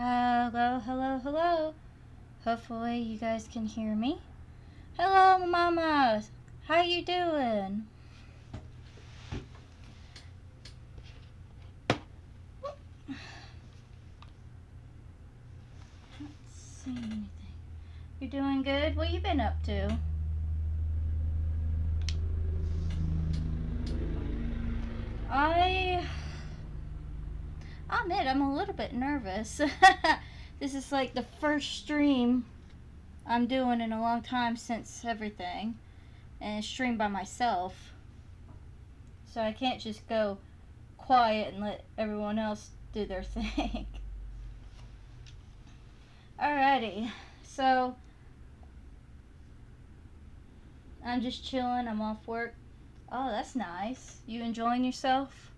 Hello, hello, hello. Hopefully you guys can hear me. Hello, mamas. How you doing? Can't see anything. You doing good? What you been up to? I'll admit I'm a little bit nervous. This is like the first stream I'm doing in a long time since everything, and stream by myself. So I can't just go quiet and let everyone else do their thing. Alrighty, so I'm just chilling. I'm off work. Oh, that's nice. You enjoying yourself?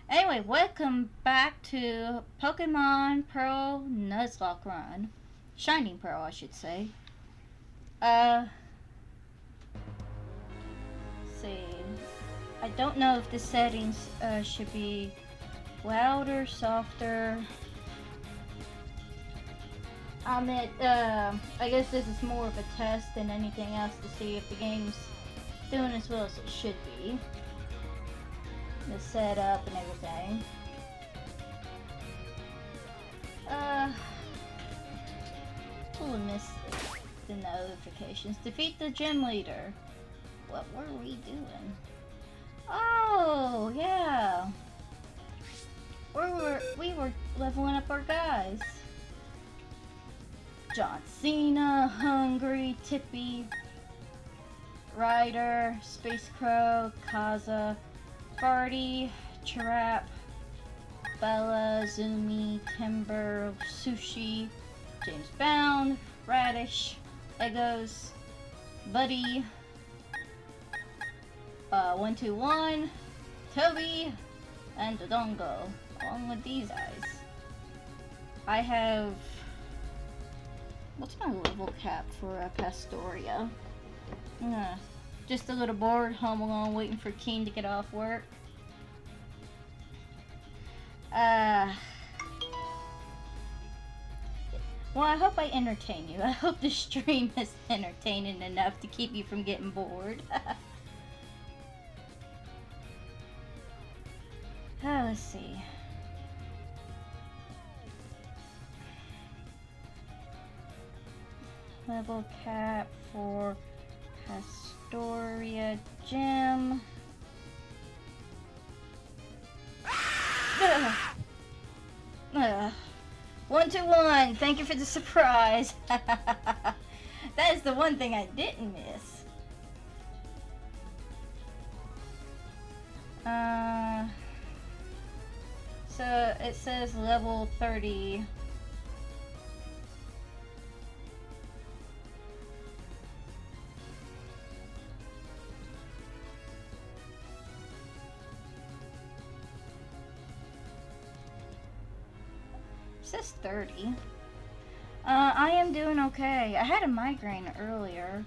Anyway, welcome back to Pokemon Pearl Nuzlocke Run. Shining Pearl, I should say. Let's see. I don't know if the settings should be louder, softer. I guess this is more of a test than anything else to see if the game's doing as well as it should be. The setup and everything. We'll miss the notifications. Defeat the gym leader. What were we doing? Oh, yeah. We were leveling up our guys. John Cena, Hungry, Tippy, Ryder, Space Crow, Kaza, Farty, Chirap, Bella, Zumi, Timber, Sushi, James Bound, Radish, Egos, Buddy, 121, Toby, and Dodongo, along with these guys. I have... What's my level cap for Pastoria? Just a little bored, home alone, waiting for Keen to get off work. Well, I hope I entertain you. I hope the stream is entertaining enough to keep you from getting bored. Let's see. Level cap for Pastoria Gym. 121. Thank you for the surprise. That is the one thing I didn't miss. So it says level 30. It says 30. I am doing okay. I had a migraine earlier,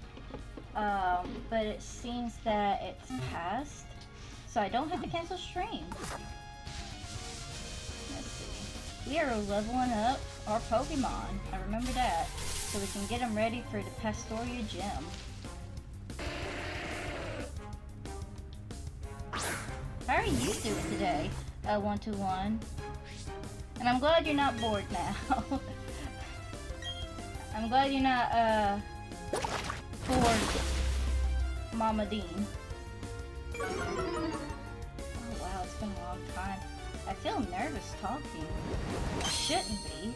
but it seems that it's passed, so I don't have to cancel stream. Let's see. We are leveling up our Pokemon. I remember that, so we can get them ready for the Pastoria Gym. How are you doing today, 121? And I'm glad you're not bored now. I'm glad you're not, bored, Mama Dean. Oh wow, it's been a long time. I feel nervous talking. I shouldn't be.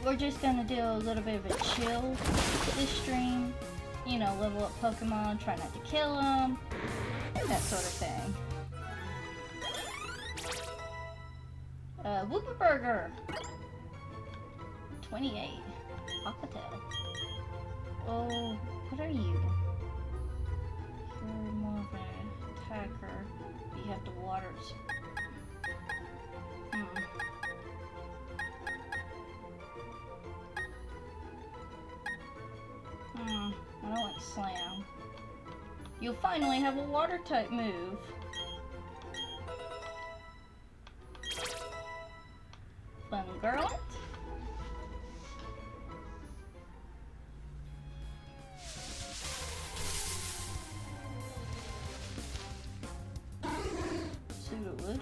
We're just gonna do a little bit of a chill this stream. You know, level up Pokemon, try not to kill them. That sort of thing. Whooper Burger. 28. Papatel. Oh, what are you? You're more of an attacker. You have to water. Slam. You'll finally have a water type move. Fun girl. Pseudo-Ludo.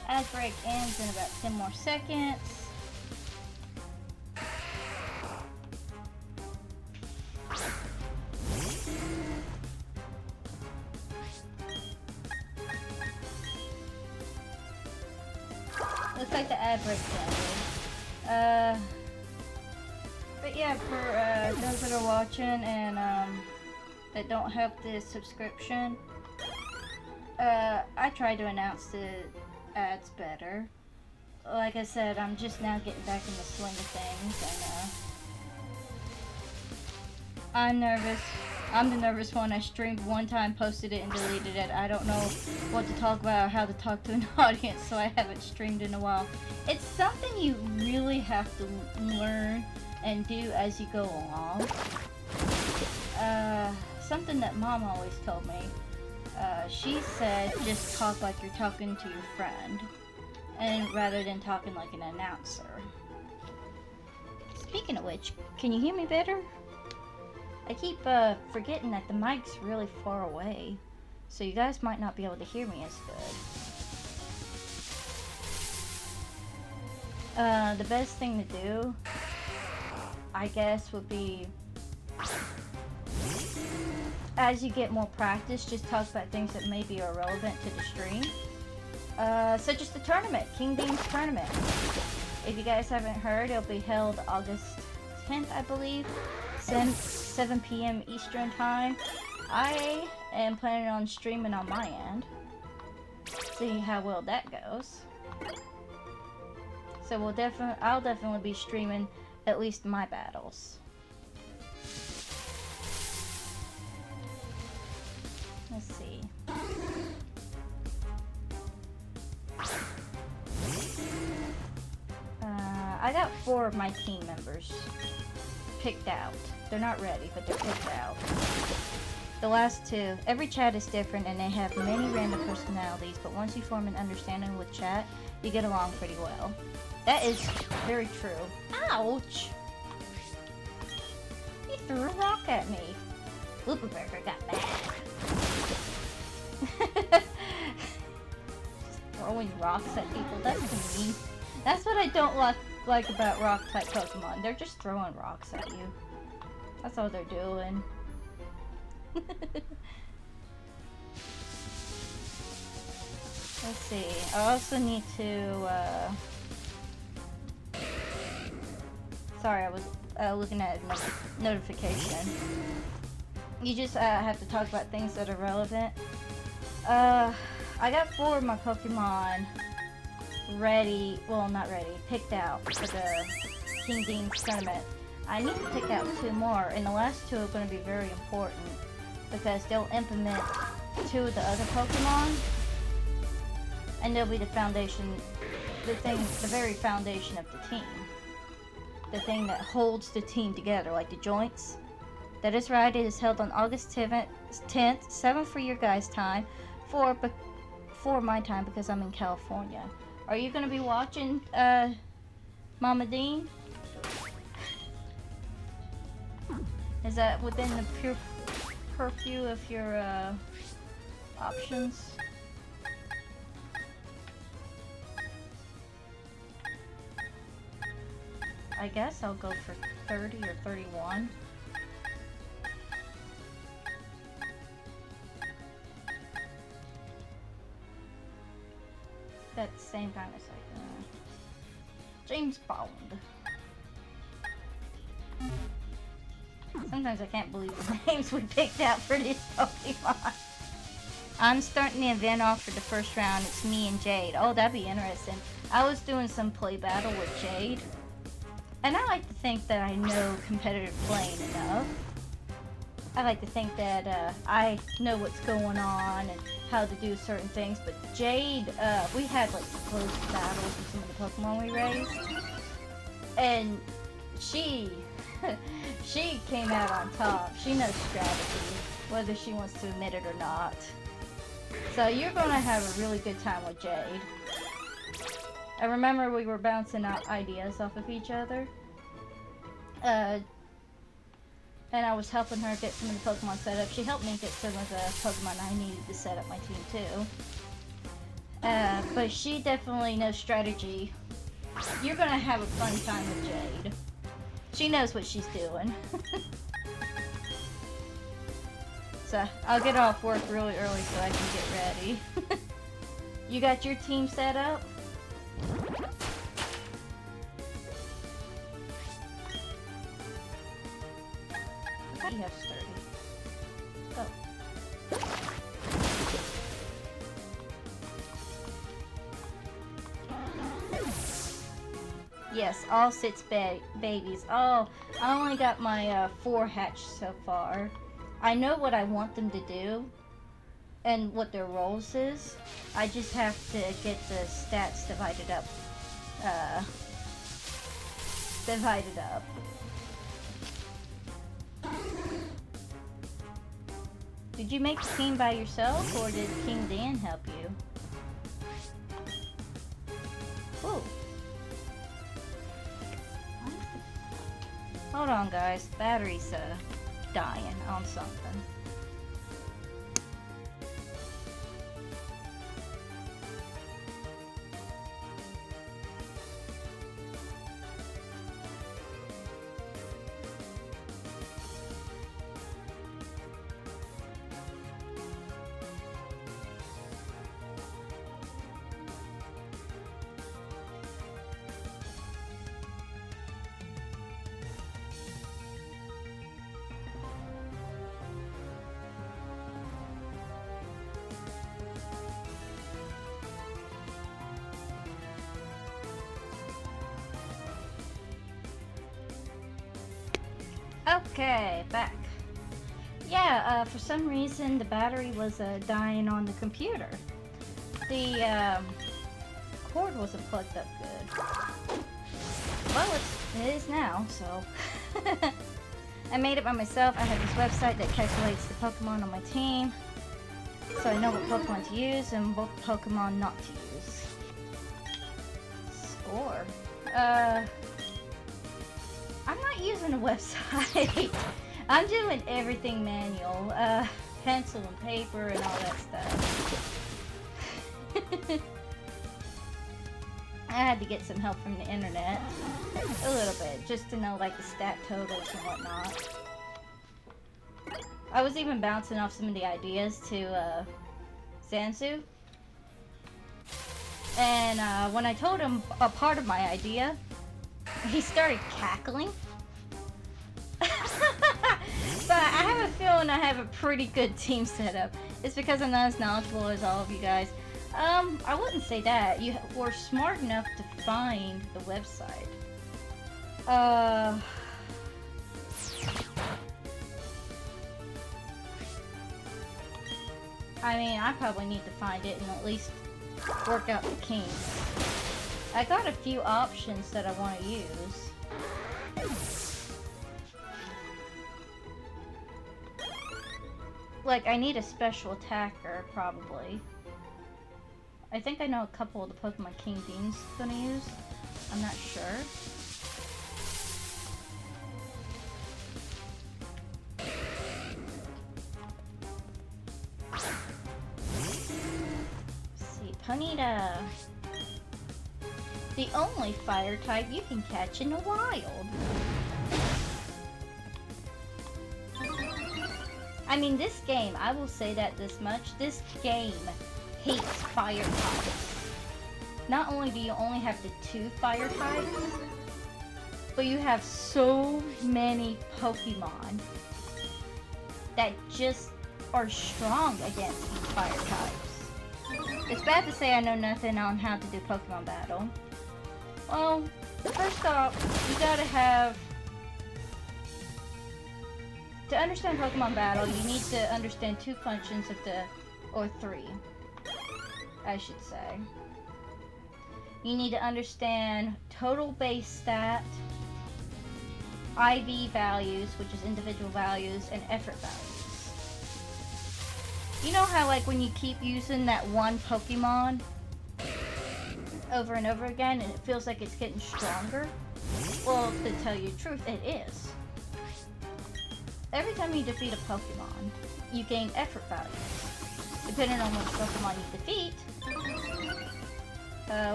Ad break ends in about 10 more seconds. Looks like the ad break ended. But yeah, for those that are watching and that don't have the subscription, I tried to announce the ads better. Like I said, I'm just now getting back in the swing of things, and I'm nervous. I'm the nervous one. I streamed one time, posted it, and deleted it. I don't know what to talk about or how to talk to an audience, so I haven't streamed in a while. It's something you really have to learn and do as you go along. Something that Mom always told me. She said, just talk like you're talking to your friend, and rather than talking like an announcer. Speaking of which, can you hear me better? I keep forgetting that the mic's really far away, so you guys might not be able to hear me as good. The best thing to do, I guess, would be, as you get more practice, just talk about things that maybe are relevant to the stream. Such as the tournament, King Dean's tournament. If you guys haven't heard, it'll be held August 10th, I believe, 7 p.m. Eastern Time. I am planning on streaming on my end. See how well that goes. So I'll definitely be streaming at least my battles. Let's see. I got 4 of my team members picked out. They're not ready, but they're picked out. The last 2, every chat is different and they have many random personalities, but once you form an understanding with chat, you get along pretty well. That is very true. Ouch! He threw a rock at me. Blooper Burger got mad. Just throwing rocks at people, that's mean. That's what I don't like about rock type Pokemon. They're just throwing rocks at you. That's all they're doing. Let's see. I also need to sorry, I was looking at a notification. You just have to talk about things that are relevant. I got 4 of my Pokemon ready, well, not ready, picked out for the King Dean's tournament. I need to pick out 2 more, and the last 2 are going to be very important because they'll implement 2 of the other Pokemon, and they'll be the foundation, the very foundation of the team. The thing that holds the team together, like the joints. That is right, it is held on August 10th, 7 for your guys' time, 4 my time because I'm in California. Are you going to be watching, Mama Dean? Is that within the purview of your, options? I guess I'll go for 30 or 31. at the same time. It's like James Bond. Sometimes I can't believe the names we picked out for these Pokemon. I'm starting the event off for the first round. It's me and Jade. Oh, that'd be interesting. I was doing some play battle with Jade. And I like to think that I know competitive playing enough. I like to think that I know what's going on and how to do certain things. But Jade, we had like close battles with some of the Pokemon we raised. And she came out on top. She knows strategy, whether she wants to admit it or not. So you're gonna have a really good time with Jade. I remember we were bouncing out ideas off of each other. And I was helping her get some of the Pokemon set up. She helped me get some of the Pokemon I needed to set up my team too. But she definitely knows strategy. You're gonna have a fun time with Jade. She knows what she's doing. So I'll get off work really early so I can get ready. You got your team set up? You have sturdy. Oh. Yes, all 6 babies. Oh, I only got my 4 hatched so far. I know what I want them to do and what their roles is. I just have to get the stats divided up. Did you make the team by yourself, or did King Dan help you? Ooh. Hold on, guys. Battery's dying on something. Okay, back. Yeah, for some reason the battery was dying on the computer. The cord wasn't plugged up good. Well, it is now, so. I made it by myself. I have this website that calculates the Pokemon on my team, so I know what Pokemon to use and what Pokemon not to use. Score. I'm not using a website. I'm doing everything manual. Pencil and paper and all that stuff. I had to get some help from the internet. A little bit, just to know like the stat totals and whatnot. I was even bouncing off some of the ideas to Zanzu. And when I told him a part of my idea, he started cackling. But I have a feeling I have a pretty good team set up. It's because I'm not as knowledgeable as all of you guys. I wouldn't say that. You were smart enough to find the website. I mean, I probably need to find it and at least work out the kinks. I got a few options that I want to use. Like, I need a special attacker, probably. I think I know a couple of the Pokemon King Dean's gonna use. I'm not sure. Let's see, Ponyta. The only fire type you can catch in the wild. I mean, this game, I will say that this much, this game hates fire types. not only do you only have the 2 fire types, but you have so many Pokemon that just are strong against each fire types. It's bad to say I know nothing on how to do Pokemon battle. Well, first off, you gotta have... To understand Pokemon battle, you need to understand 2 functions of the... or 3, I should say. You need to understand total base stat, IV values, which is individual values, and effort values. You know how, like, when you keep using that one Pokemon over and over again and it feels like it's getting stronger? Well, to tell you the truth, it is. Every time you defeat a Pokemon, you gain effort values. Depending on which Pokemon you defeat,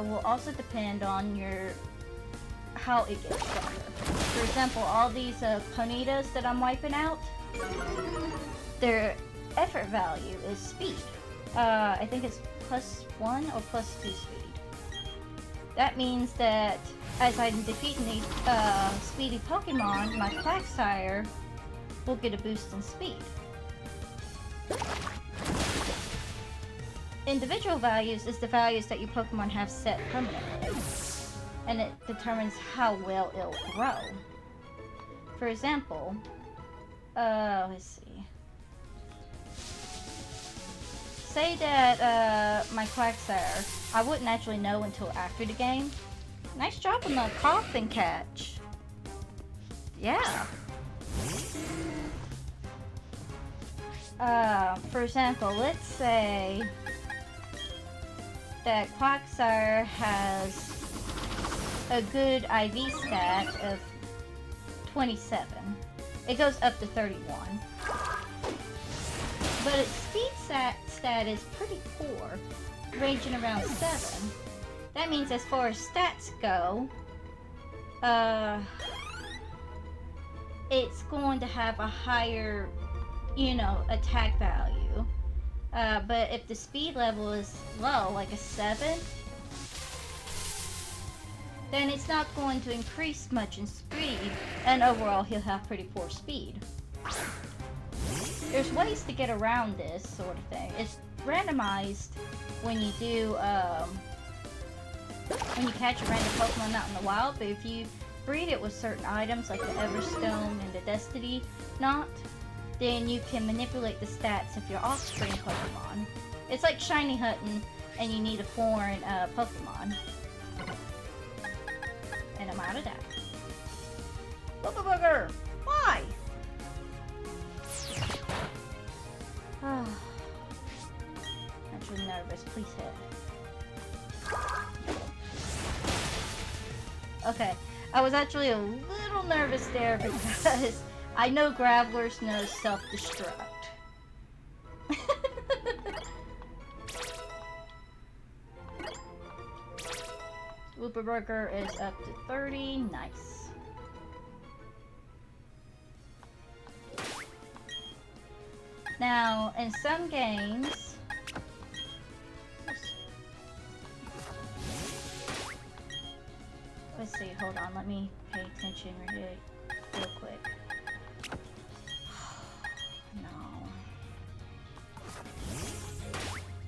will also depend on your how it gets stronger. For example, all these Ponytas that I'm wiping out, their effort value is speed. I think it's +1 or +2 speed. That means that as I'm defeating these speedy Pokemon, my Quagsire will get a boost in speed. Individual values is the values that your Pokemon have set permanently, and it determines how well it'll grow. For example, let's see. Say that my Quagsire, I wouldn't actually know until after the game. Nice job on the coffin catch. Yeah. For example, let's say that Quagsire has a good IV stat of 27. It goes up to 31. But its speed stat is pretty poor, ranging around 7. That means as far as stats go, it's going to have a higher, you know, attack value. But if the speed level is low, like a 7, then it's not going to increase much in speed, and overall he'll have pretty poor speed. There's ways to get around this sort of thing. It's randomized when you do, when you catch a random Pokemon out in the wild, but if you breed it with certain items like the Everstone and the Destiny Knot, then you can manipulate the stats of your offspring Pokemon. It's like shiny hunting and you need a foreign Pokemon. And I'm out of that. Booger! Why? I'm actually nervous. Please hit. Okay. I was actually a little nervous there because I know Gravelers know self-destruct. Whooperburger is up to 30. Nice. Now, in some games... Let's see, hold on, let me pay attention real quick. No.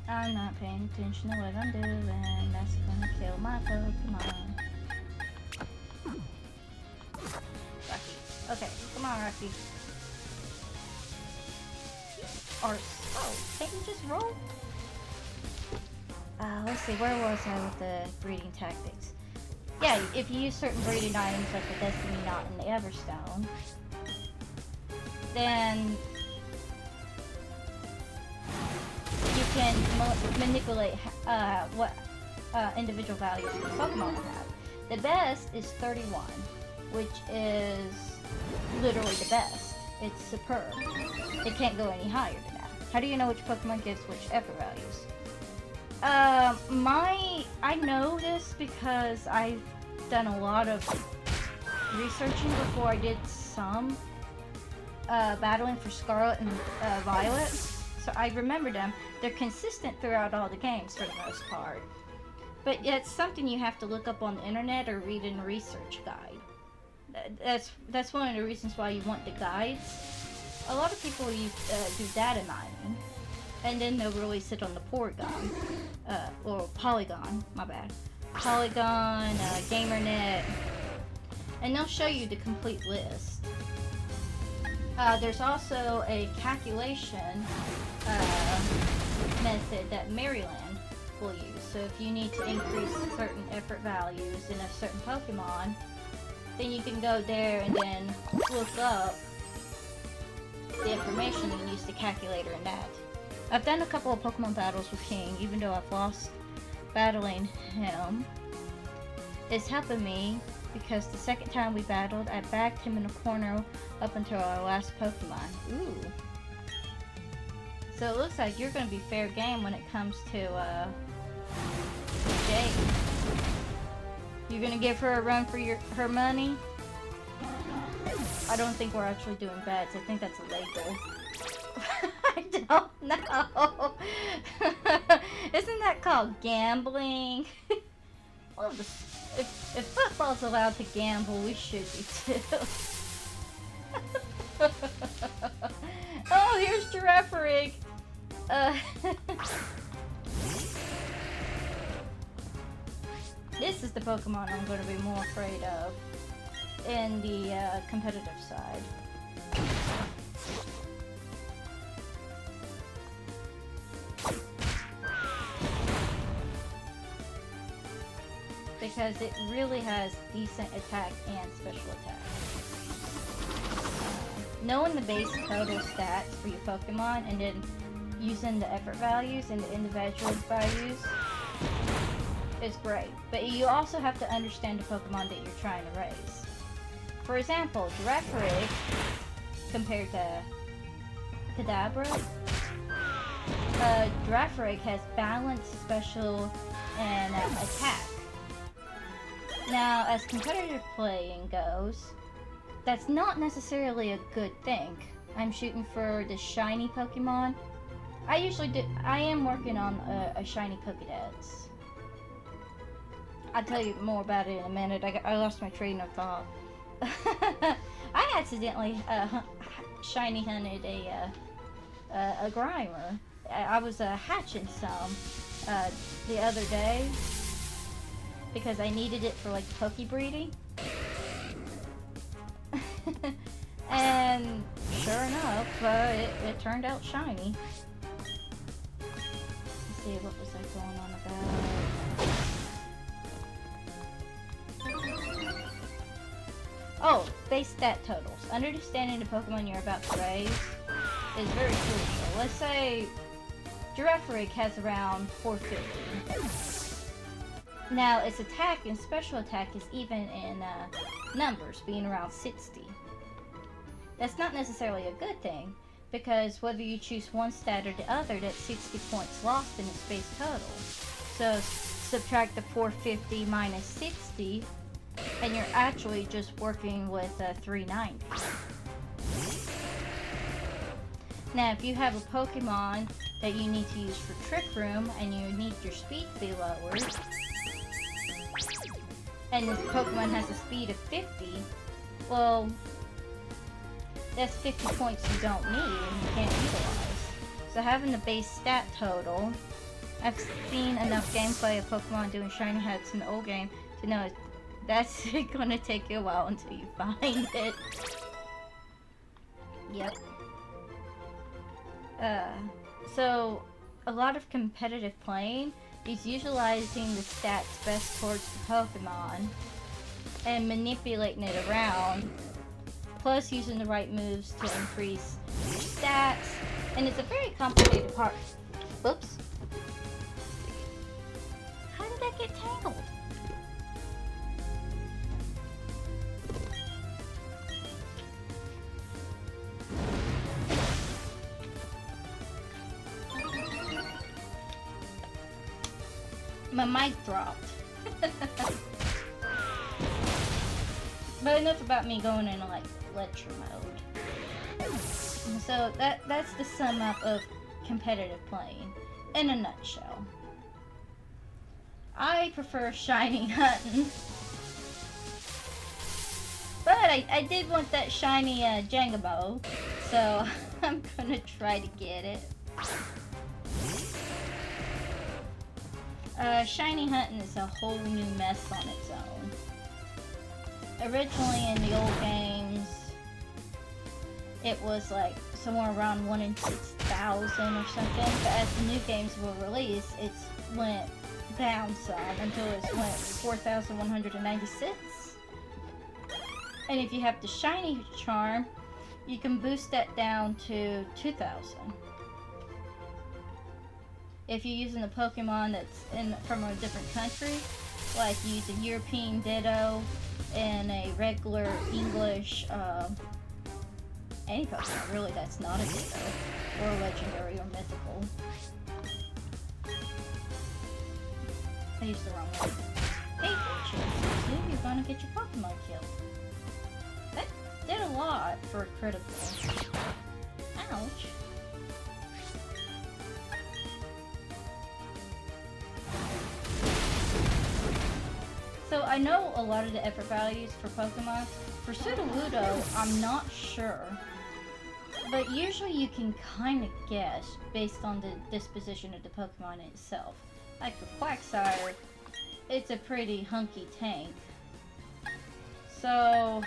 I'm not paying attention to what I'm doing. That's gonna kill my Pokemon. Rocky. Okay, come on, Rocky. Or, oh, can't you just roll? Let's see, where was I with the breeding tactics? Yeah, if you use certain breeding items like the Destiny Knot and the Everstone, then you can manipulate what individual values the Pokemon will have. The best is 31, which is literally the best. It's superb. It can't go any higher than that. How do you know which Pokemon gives which effort values? I know this because I've done a lot of researching before I did some battling for Scarlet and Violet. So I remember them. They're consistent throughout all the games for the most part. But it's something you have to look up on the internet or read in a research guide. That's one of the reasons why you want the guides. A lot of people do data mining, and then they'll really sit on the Porygon, or Polygon, my bad. Polygon, GamerNet, and they'll show you the complete list. There's also a calculation method that Maryland will use. So if you need to increase certain effort values in a certain Pokemon, then you can go there and then look up the information and use the calculator in that. I've done a couple of Pokemon battles with King, even though I've lost battling him. It's helping me because the second time we battled, I backed him in a corner up until our last Pokemon. Ooh. So it looks like you're going to be fair game when it comes to Jade. You're going to give her a run for her money? I don't think we're actually doing bets. I think that's illegal. I don't know. Isn't that called gambling? Well, if football's allowed to gamble, we should be too. Oh, here's Girafarig. This is the Pokemon I'm going to be more afraid of in the competitive side. Because it really has decent attack and special attack. Knowing the base total stats for your Pokemon and then using the effort values and the individual values is great. But you also have to understand the Pokemon that you're trying to raise. For example, Girafarig compared to Kadabra. Girafarig has balanced special and attack. Now, as competitive playing goes, that's not necessarily a good thing. I'm shooting for the shiny Pokemon. I am working on a shiny Pokédex. I'll tell you more about it in a minute. I lost my train of thought. I accidentally shiny hunted a Grimer. I was hatching some the other day because I needed it for like poke breeding. And sure enough, it turned out shiny. Let's see, what was I going on about? Oh, base stat totals. Understanding the Pokemon you're about to raise is very crucial. Let's say Girafarig has around 450. Now, its attack and special attack is even in numbers, being around 60. That's not necessarily a good thing, because whether you choose one stat or the other, that's 60 points lost in its base total. So, subtract the 450 minus 60, and you're actually just working with 390. Now, if you have a Pokemon that you need to use for Trick Room, and you need your speed to be lowered, and this Pokemon has a speed of 50, well, that's 50 points you don't need and you can't utilize. So having the base stat total, I've seen enough gameplay of Pokemon doing shiny hats in the old game to know that's gonna take you a while until you find it. Yep. So a lot of competitive playing is utilizing the stats best towards the Pokemon and manipulating it around, plus using the right moves to increase your stats, and it's a very complicated part. Whoops. How did that get tangled? My mic dropped. But enough about me going into like lecture mode. So that's the sum up of competitive playing in a nutshell. I prefer shiny hunting. But I did want that shiny Jangamo, so I'm gonna try to get it. Shiny hunting is a whole new mess on its own. Originally in the old games, it was like somewhere around 1 in 6,000 or something, but as the new games were released, it's went down some until it went 4,196. And if you have the shiny charm, you can boost that down to 2,000. If you're using the Pokemon that's from a different country, like you use a European Ditto and a regular English, any Pokemon really that's not a Ditto, or legendary or mythical. I used the wrong one. 8 inches. See, you're gonna get your Pokemon killed. That did a lot for a critical. Ouch. So I know a lot of the effort values for Pokemon. For Sudowoodo, I'm not sure. But usually you can kind of guess based on the disposition of the Pokemon itself. Like for Quagsire, it's a pretty hunky tank. So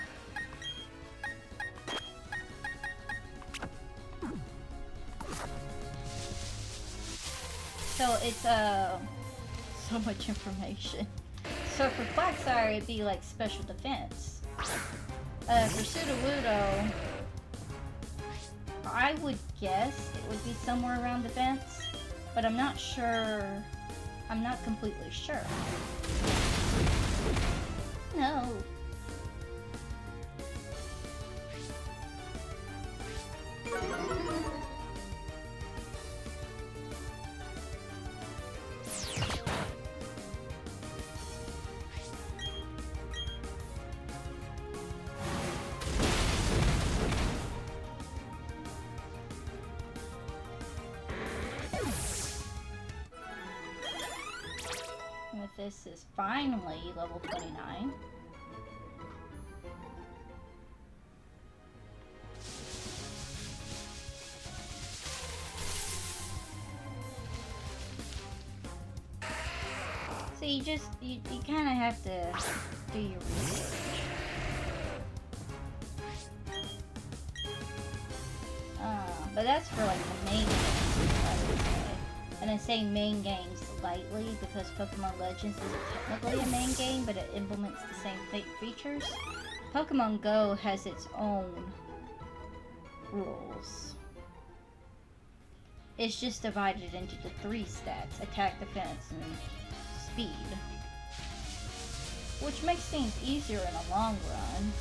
it's so much information. So for Quagsire, it'd be like special defense. For Sudowoodo, I would guess it would be somewhere around defense, but I'm not sure. I'm not completely sure. No. This is finally level 29. So you kind of have to do your research. But that's for like the main games, I would say. And I say main games lightly because Pokemon Legends isn't technically a main game, but it implements the same features. Pokemon Go has its own rules. It's just divided into the 3 stats: attack, defense, and speed. Which makes things easier in the long run.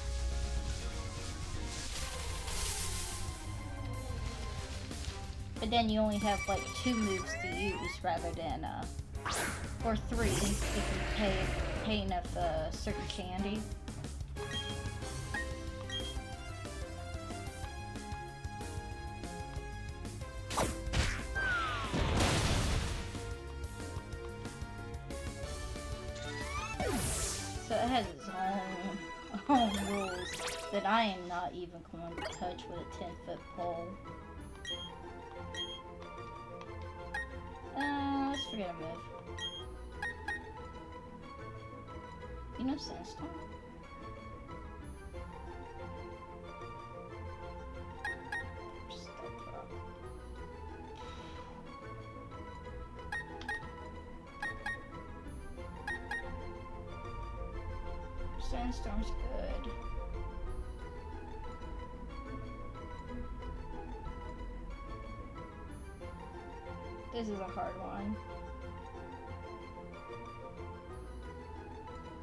But then you only have like 2 moves to use rather than, or 3 if you pay enough certain candy. So it has its own rules that I am not even going to touch with a 10-foot pole. Let's forget a move. You know Sandstorm? Sandstorm's good. This is a hard one.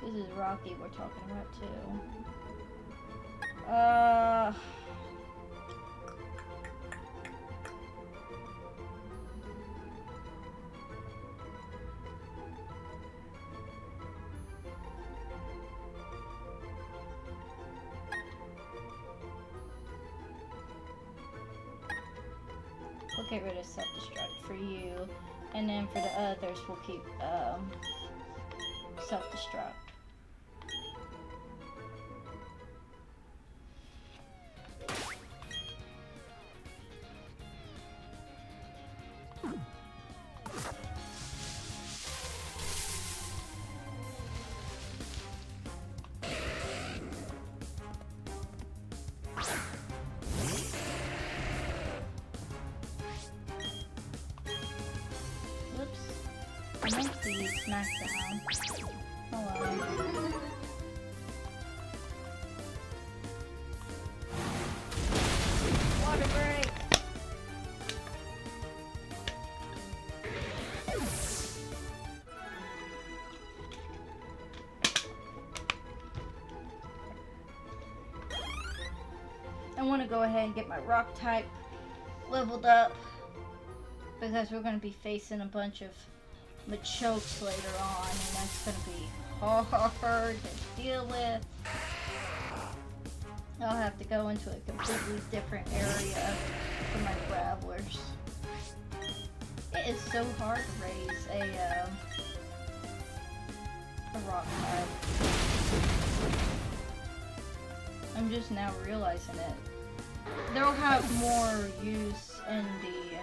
This is Rocky we're talking about too. We'll get rid of self-destruct for you, and then for the others we'll keep self-destruct. I meant to use Smackdown. Oh well. Water break! I want to go ahead and get my rock type leveled up because we're going to be facing a bunch of Machokes later on, and that's going to be hard to deal with. I'll have to go into a completely different area for my Gravelers. It is so hard to raise a rock type. I'm just now realizing it. They'll have more use in the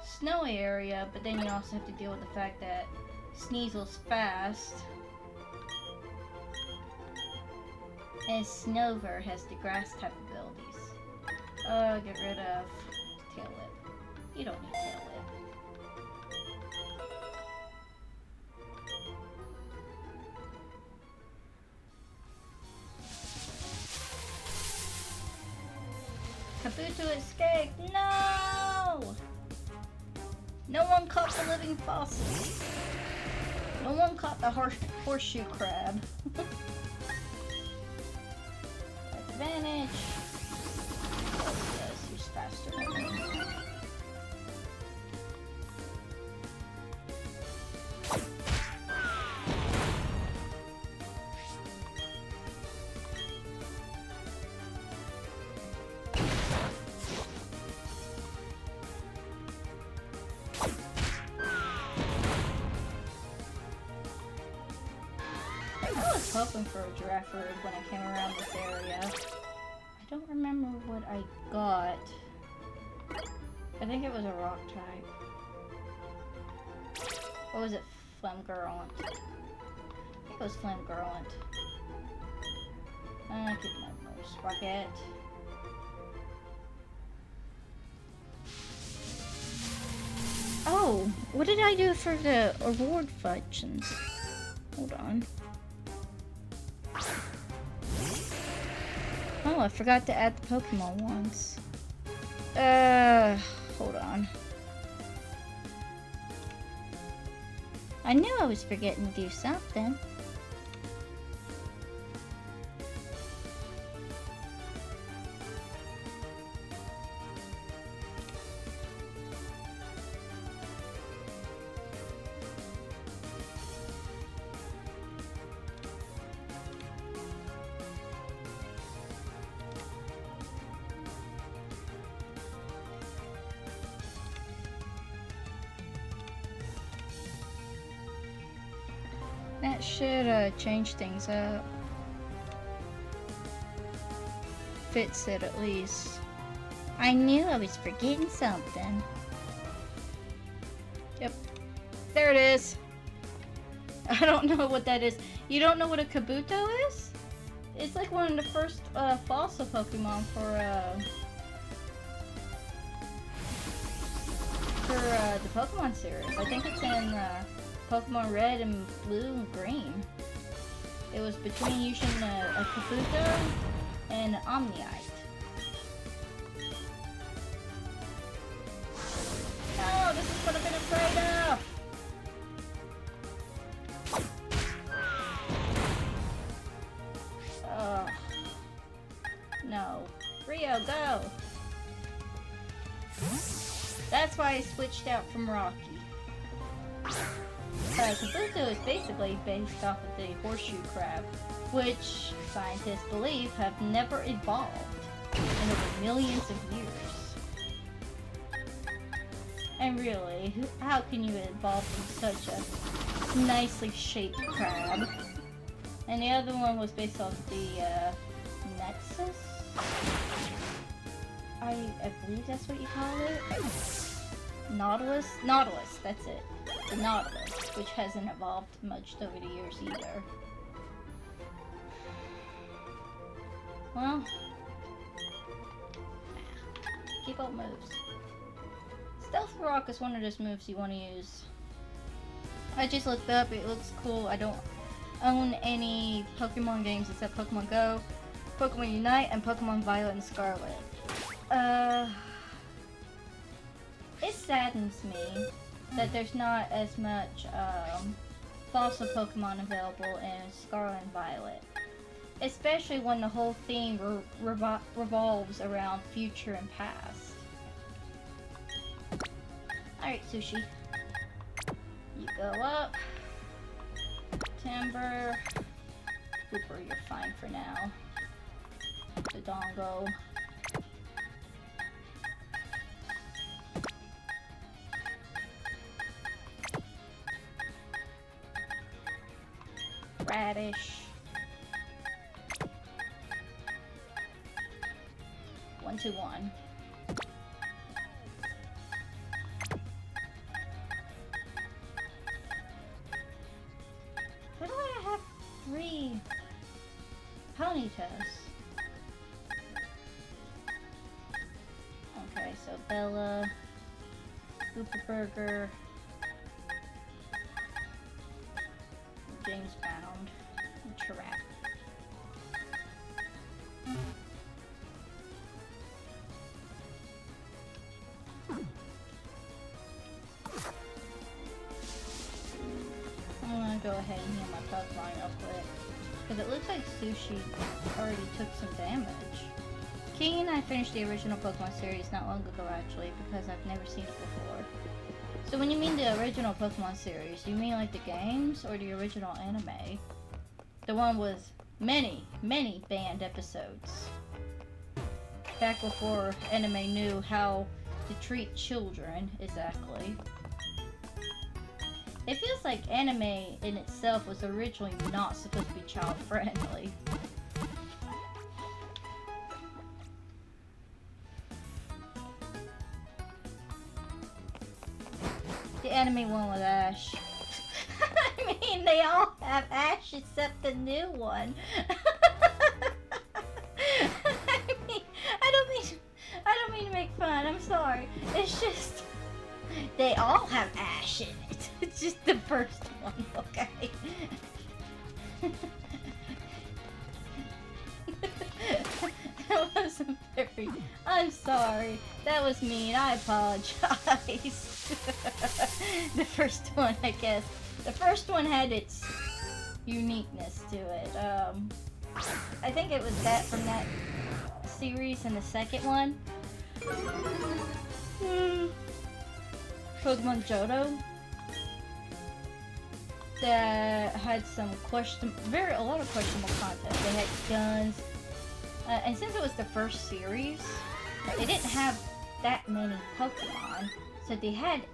snowy area, but then you also have to deal with the fact that Sneasel's fast and Snover has the grass type abilities. Get rid of Tail Whip. You don't need Tail Whip. Kabuto escaped! No! No one caught the living fossil. No one caught the horseshoe crab. Advantage. Oh, yes, he's faster than me. Hoping for a Girafford when I came around this area. I don't remember what I got. I think it was a rock type. Or was it Flamgirlant? I think it was Flamgirlant. Keep my Moose Rocket. Oh, what did I do for the award functions? Hold on. Oh, I forgot to add the Pokemon ones. Hold on. I knew I was forgetting to do something. That should change things up. Fits it at least. I knew I was forgetting something. Yep. There it is. I don't know what that is. You don't know what a Kabuto is? It's like one of the first fossil Pokemon for the Pokemon series. I think it's in Pokemon Red and Blue and Green. It was between using a Kabuto and Omniite. No, this is what I've been afraid of! No. Rio, go! That's why I switched out from Rocky. Kabuto is basically based off of the horseshoe crab, which scientists believe have never evolved in over millions of years. And really, how can you evolve from such a nicely shaped crab? And the other one was based off the Nexus? I believe that's what you call it. Nautilus? Nautilus, that's it. The Nautilus, which hasn't evolved much over the years either. Well, keep up moves. Stealth Rock is one of those moves you want to use. I just looked up, it looks cool. I don't own any Pokemon games except Pokemon Go, Pokemon Unite, and Pokemon Violet and Scarlet. It saddens me that there's not as much fossil Pokemon available in Scarlet and Violet. Especially when the whole theme revolves around future and past. Alright, Sushi. You go up. Timber. Hooper, you're fine for now. Dodongo. Radish. 1-2-1. Why do I have 3 Ponytas? Okay, so Bella, Hooper Burger, James Bound, and Chirap. Go ahead and heal my Pokemon real quick. Because it looks like Sushi already took some damage. King and I finished the original Pokemon series not long ago actually, because I've never seen it before. So when you mean the original Pokemon series, you mean like the games or the original anime? The one with many, many banned episodes. Back before anime knew how to treat children, exactly. It feels like anime in itself was originally not supposed to be child-friendly. The anime one with Ash. I mean, they all have Ash except the new one. I don't mean to make fun. I'm sorry. It's just they all have Ash in it. It's just the first one, okay? That wasn't very... I'm sorry. That was mean. I apologize. The first one, I guess. The first one had its uniqueness to it. I think it was that from that series, and the second one. Pokemon Johto. That had some a lot of questionable content. They had guns, and since it was the first series, they didn't have that many Pokemon, so they had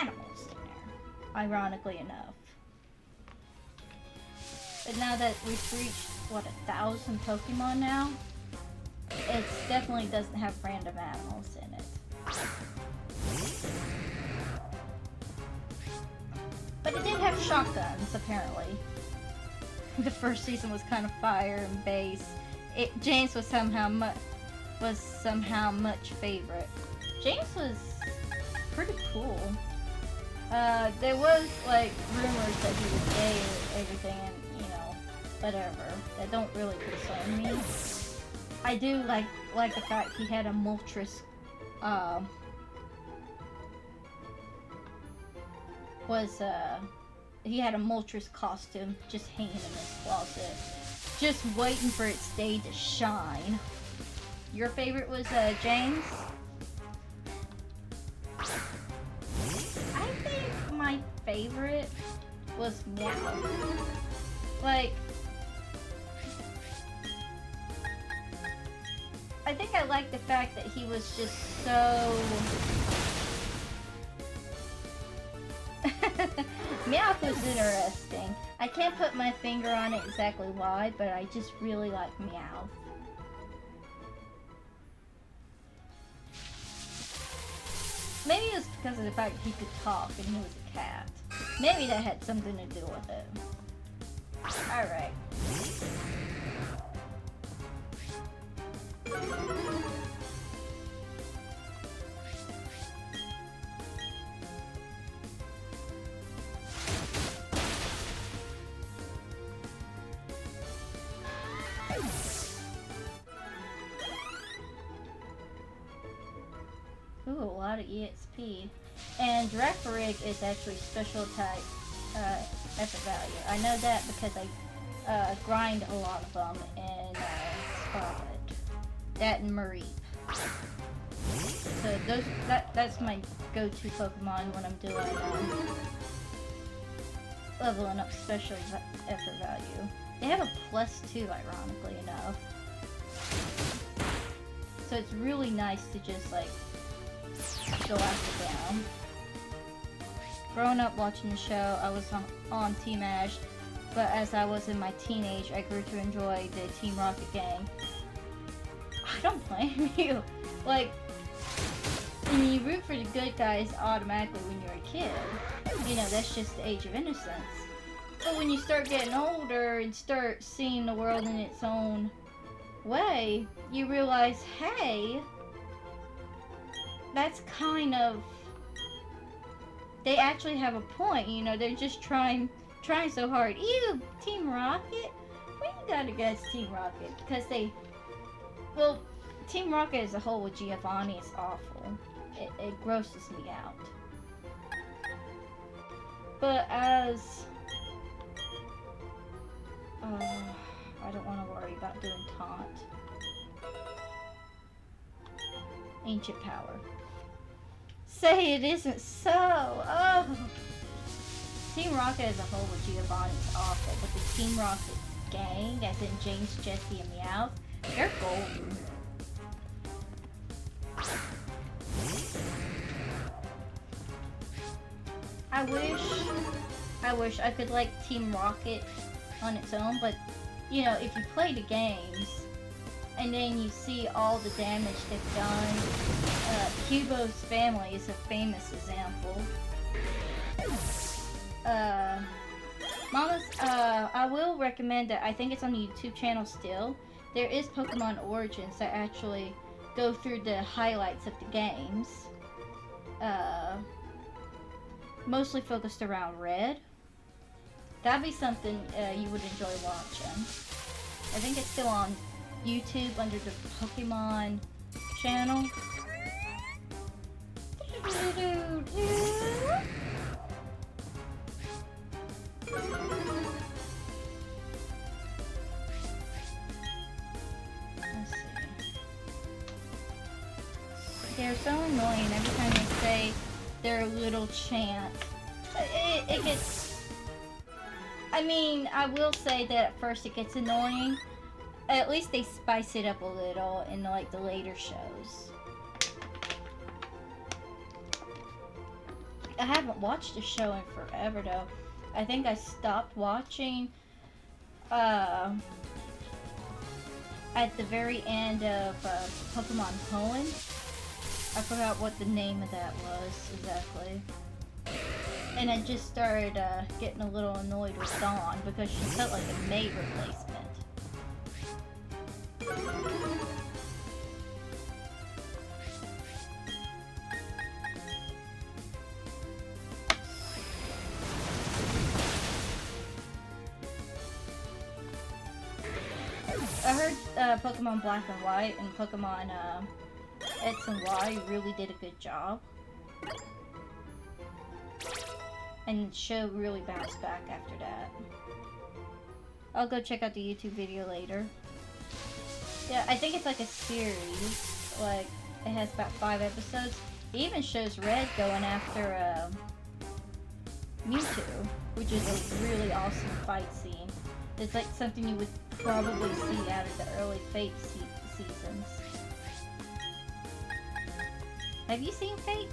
animals in there, ironically enough. But now that we've reached, what, 1,000 Pokemon now, it definitely doesn't have random animals in it. But it did have shotguns, apparently. The first season was kind of fire and bass. James was somehow much favorite. James was pretty cool. There was like rumors that he was gay and everything, and whatever. That don't really concern me. I do like the fact he had a Moltres. He had a Moltres costume just hanging in his closet, just waiting for its day to shine. Your favorite was James? I think my favorite was Meow. Like, I think I liked the fact that he was just so Meowth was interesting. I can't put my finger on it exactly why, but I just really like Meowth. Maybe it was because of the fact he could talk and he was a cat. Maybe that had something to do with it. Alright. Ooh, a lot of EXP. And Dracorig is actually special type effort value. I know that because I grind a lot of them in Scarlet. That and Mareep. So that's my go-to Pokemon when I'm doing leveling up special effort value. They have a +2, ironically enough. So it's really nice to just like go after down. Growing up watching the show, I was on Team Ash, but as I was in my teenage, I grew to enjoy the Team Rocket gang. I don't blame you. Like, I mean, you root for the good guys automatically when you're a kid. You know, that's just the age of innocence. But when you start getting older and start seeing the world in its own way, you realize, hey, that's kind of, they actually have a point, you know, they're just trying so hard. Ew, Team Rocket? What you got against Team Rocket? Because well, Team Rocket as a whole with Giovanni is awful. It grosses me out. But as, I don't want to worry about doing taunt. Ancient power. Say it isn't so. Oh. Team Rocket as a whole with Giovanni is awful, but the Team Rocket gang, as in James, Jesse, and Meowth, they're golden. I wish I could like Team Rocket on its own, but you know, if you play the games and then you see all the damage they've done, Cubo's family is a famous example. I will recommend that. I think it's on the YouTube channel still. There is Pokemon Origins that actually go through the highlights of the games. Mostly focused around Red. That'd be something you would enjoy watching. I think it's still on YouTube under the Pokemon channel. Let's see. They're so annoying every time they say their little chant. It gets... I mean, I will say that at first it gets annoying. At least they spice it up a little in like the later shows. I haven't watched the show in forever though. I think I stopped watching at the very end of Pokemon Hoenn. I forgot what the name of that was exactly. And I just started getting a little annoyed with Dawn because she felt like a maid replacement. I heard Pokemon Black and White and Pokemon X and Y really did a good job. And the show really bounced back after that. I'll go check out the YouTube video later. Yeah, I think it's like a series. Like, it has about 5 episodes. It even shows Red going after Mewtwo, which is a really awesome fight scene. It's like something you would probably see out of the early Fate seasons. Have you seen Fate?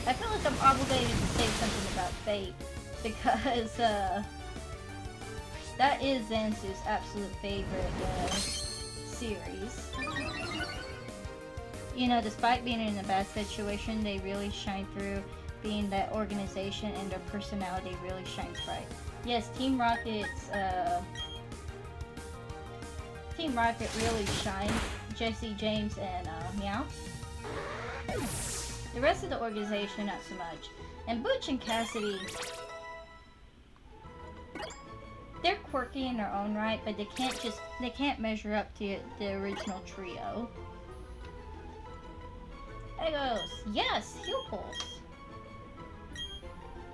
I feel like I'm obligated to say something about Fate because that is Zansu's absolute favorite series. You know, despite being in a bad situation, they really shine through. Being that organization and their personality really shines bright. Yes, Team Rocket really shines. Jesse, James, and Meow. The rest of the organization, not so much. And Butch and Cassidy, they're quirky in their own right, but they can't measure up to the original trio. There it goes. Yes, Heal Pulse.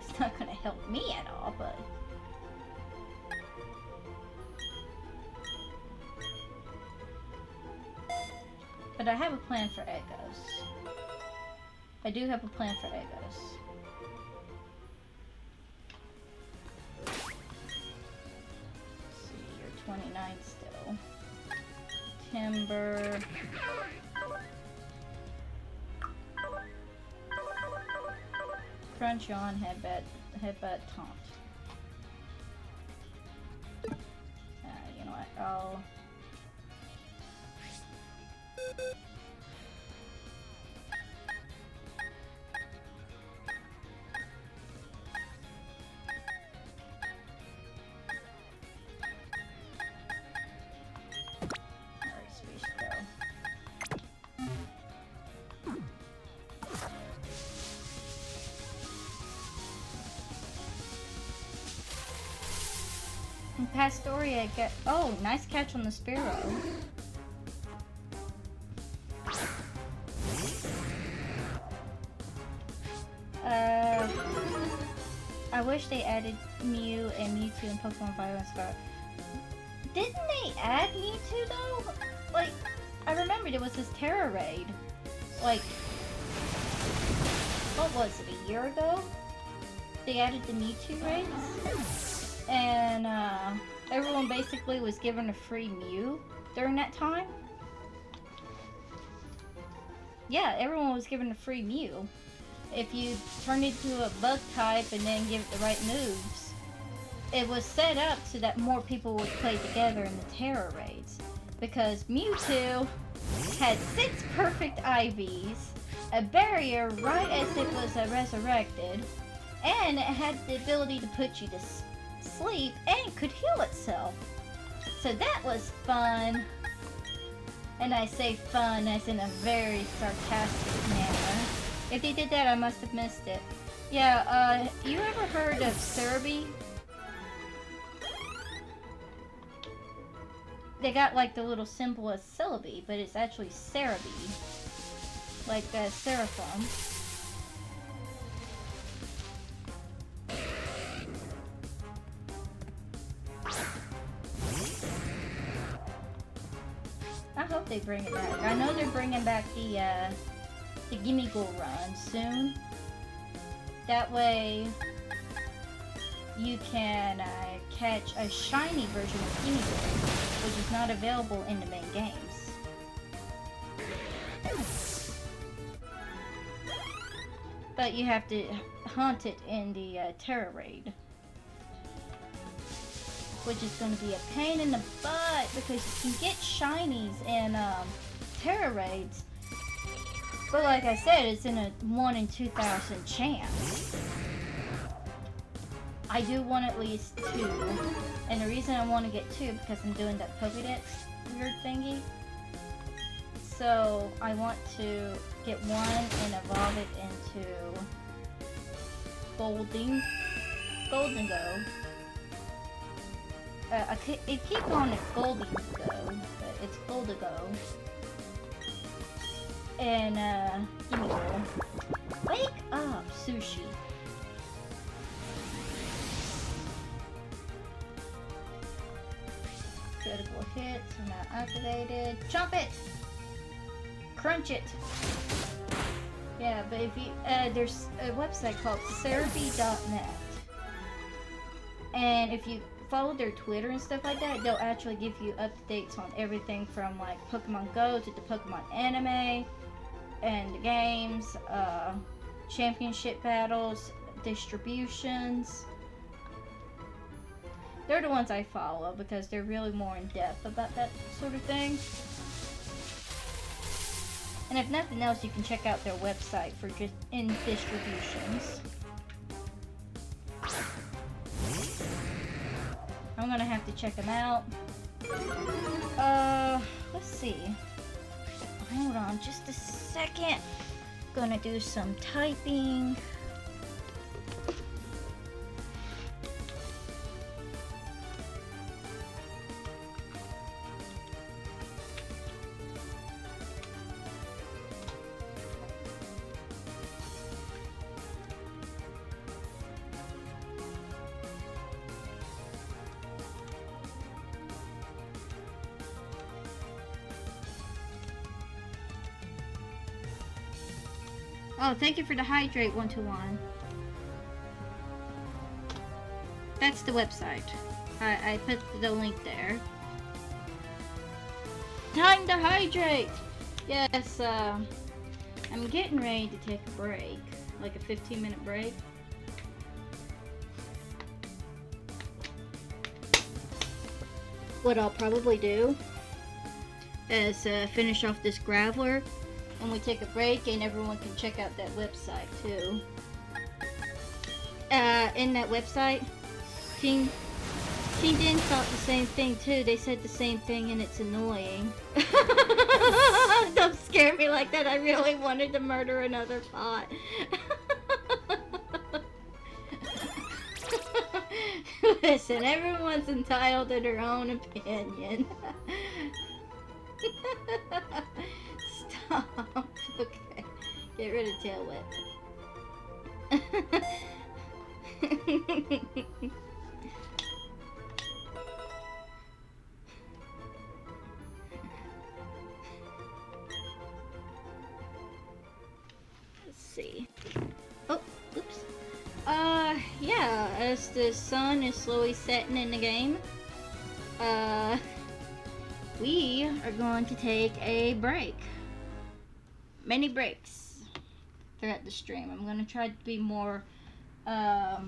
It's not gonna help me at all, but I have a plan for Eggos. I do have a plan for Eggos. Let's see, you're 29 still. Timber. Crunch on, headbutt, taunt. You know what, I'll... Alright, Space Pro. Pastoria get... Oh, nice catch on the Sparrow. I wish they added Mew and Mewtwo in Pokemon Violet and Scarlet. Didn't they add Mewtwo though? Like, I remember there was this Terra raid. Like, what was it, a year ago? They added the Mewtwo raids? And everyone basically was given a free Mew during that time. Yeah, everyone was given a free Mew. If you turned into a bug type and then give it the right moves, it was set up so that more people would play together in the Terra raids. Because Mewtwo had 6 perfect IVs, a barrier right as it was resurrected, and it had the ability to put you to sleep and could heal itself. So that was fun. And I say fun as in a very sarcastic manner. If they did that, I must have missed it. Yeah, you ever heard of Cerebi? They got like the little symbol as Celebi, but it's actually Cerebi. Like Seraphim. I hope they bring it back. I know they're bringing back the Gimme Go Run soon. That way, you can catch a shiny version of Gimme Go, which is not available in the main games. But you have to hunt it in the Terra raid, which is going to be a pain in the butt because you can get shinies in Terra raids, but like I said, it's in a 1 in 2,000 chance. I do want at least 2, and the reason I want to get 2 because I'm doing that Pokédex weird thingy. So I want to get 1 and evolve it into Golden Go. I keep calling it Golden Go, but it's Goldigo. And Gimme Go. Wake up, Sushi. Critical hits are now activated. Chomp it! Crunch it! Yeah, but if you there's a website called Cerebi.net, and if you follow their Twitter and stuff like that, they'll actually give you updates on everything from like Pokemon Go to the Pokemon anime and the games, championship battles, distributions. They're the ones I follow because they're really more in depth about that sort of thing. And if nothing else, you can check out their website for just in distributions. I'm gonna have to check them out. Let's see. Hold on just a second. Gonna do some typing. Oh, thank you for the hydrate 121. That's the website. I put the link there. Time to hydrate! Yes, I'm getting ready to take a break. Like a 15-minute break. What I'll probably do is finish off this graveler and we take a break, and everyone can check out that website too. In that website, Team Din thought the same thing too. They said the same thing, and it's annoying. Don't scare me like that. I really wanted to murder another pot. Listen, everyone's entitled to their own opinion. Stop. Okay. Get rid of tail whip. Let's see. Oh, oops. Yeah, as the sun is slowly setting in the game, we are going to take a break. Many breaks throughout the stream. I'm gonna try to be more, oh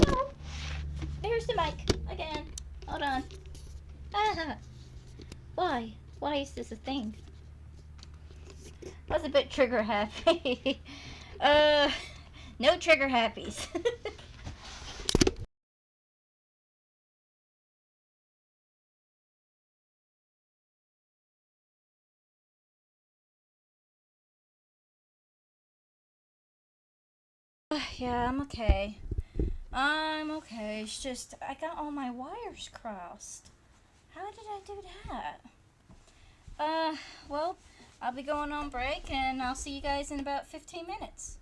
no! There's the mic again. Hold on. Ah, why? Why is this a thing? I was a bit trigger happy. No trigger happies. Yeah, I'm okay. I'm okay. It's just, I got all my wires crossed. How did I do that? Well, I'll be going on break, and I'll see you guys in about 15 minutes.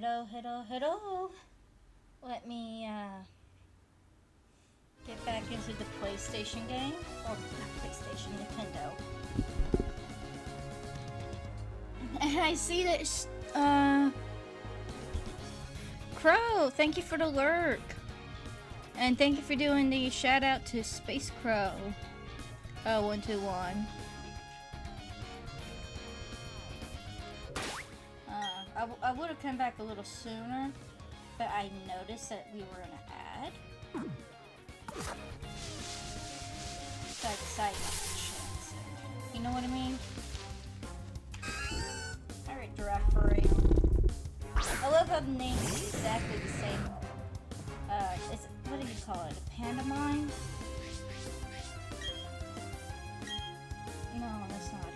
Hello, hello, hello. Let me get back into the PlayStation game. Oh, not PlayStation, Nintendo. And I see that, Crow, thank you for the lurk. And thank you for doing the shout out to Space Crow. 121. I would have come back a little sooner, but I noticed that we were in an ad. So I decided not to chance it. You know what I mean? Alright, Giraffe Furry. I love how the name is exactly the same. What do you call it? A pantomime? No, that's not it.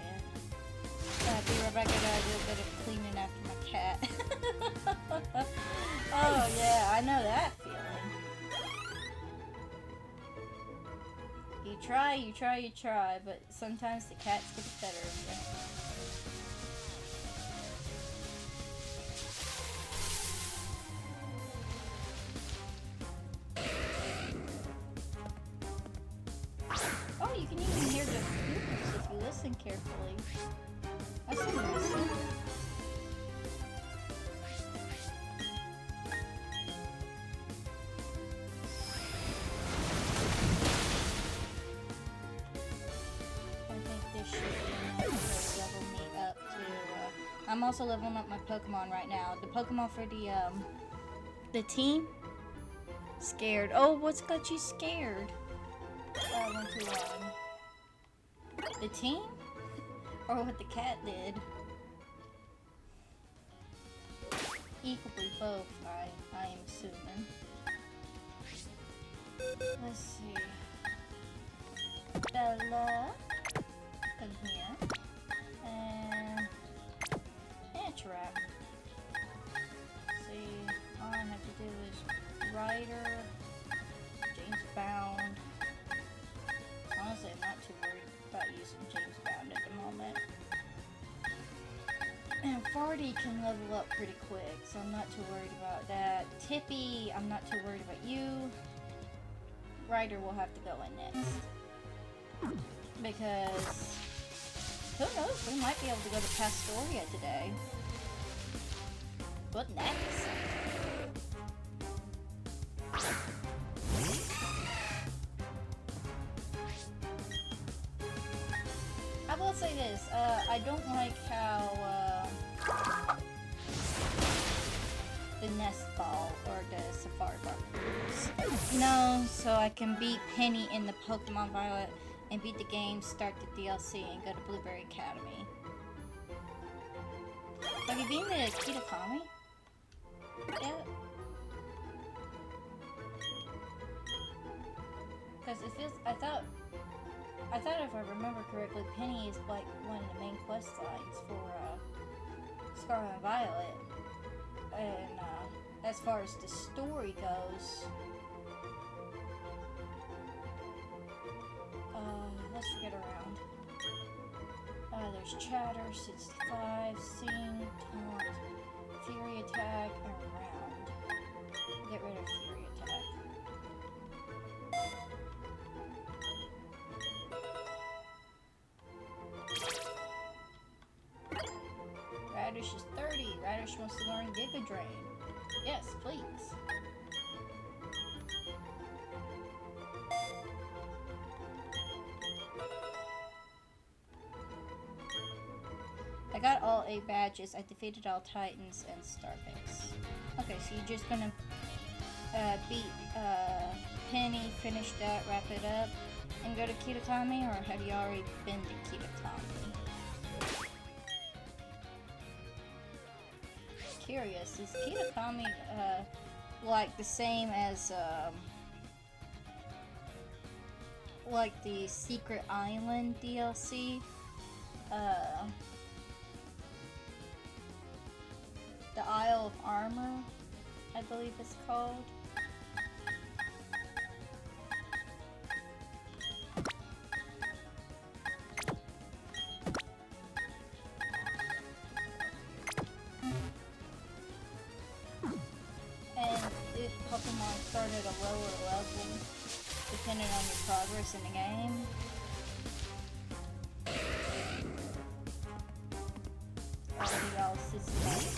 Be right back. I gotta do a bit of cleaning after my cat. Oh yeah, I know that feeling. You try, but sometimes the cats get the better of you. Oh, you can even hear the humans if you listen carefully. That's interesting. I think this should be enough to level me up to. I'm also leveling up my Pokemon right now. The Pokemon for the team. Scared. Oh, what's got you scared? 121. The team? Or what the cat did? Equally both, I am assuming. Let's see. Bella. Come here. And Giraffe. See, all I have to do is Ryder, James Bound. Honestly, I'm not too worried about using James Bound at the moment. And Farty can level up pretty quick, so I'm not too worried about that. Tippy, I'm not too worried about you. Ryder will have to go in next. Because, who knows, we might be able to go to Pastoria today. What next? I will say this, I don't like how the nest ball or the safari bar works. No, so I can beat Penny in the Pokemon Violet and beat the game, start the DLC, and go to Blueberry Academy. Have you been to Kitakami yet? Because it feels, I thought if I remember correctly, Penny is like one of the main quest lines for Scarlet and Violet. And as far as the story goes, let's get around. There's Chatter, 65, Sing, Taunt, Fury Attack, and Round. Get rid of Fury Attack. Radish is 30. Radish wants to learn Giga Drain. Yes, please. I got all 8 badges. I defeated all Titans and Starbucks. Okay, so you're just gonna beat Penny, finish that, wrap it up, and go to Kitakami, or have you already been to Kitakami? Curious, is Kitakami like the same as like the Secret Island DLC? The Isle of Armor, I believe it's called. progress in the game. Everybody else is like,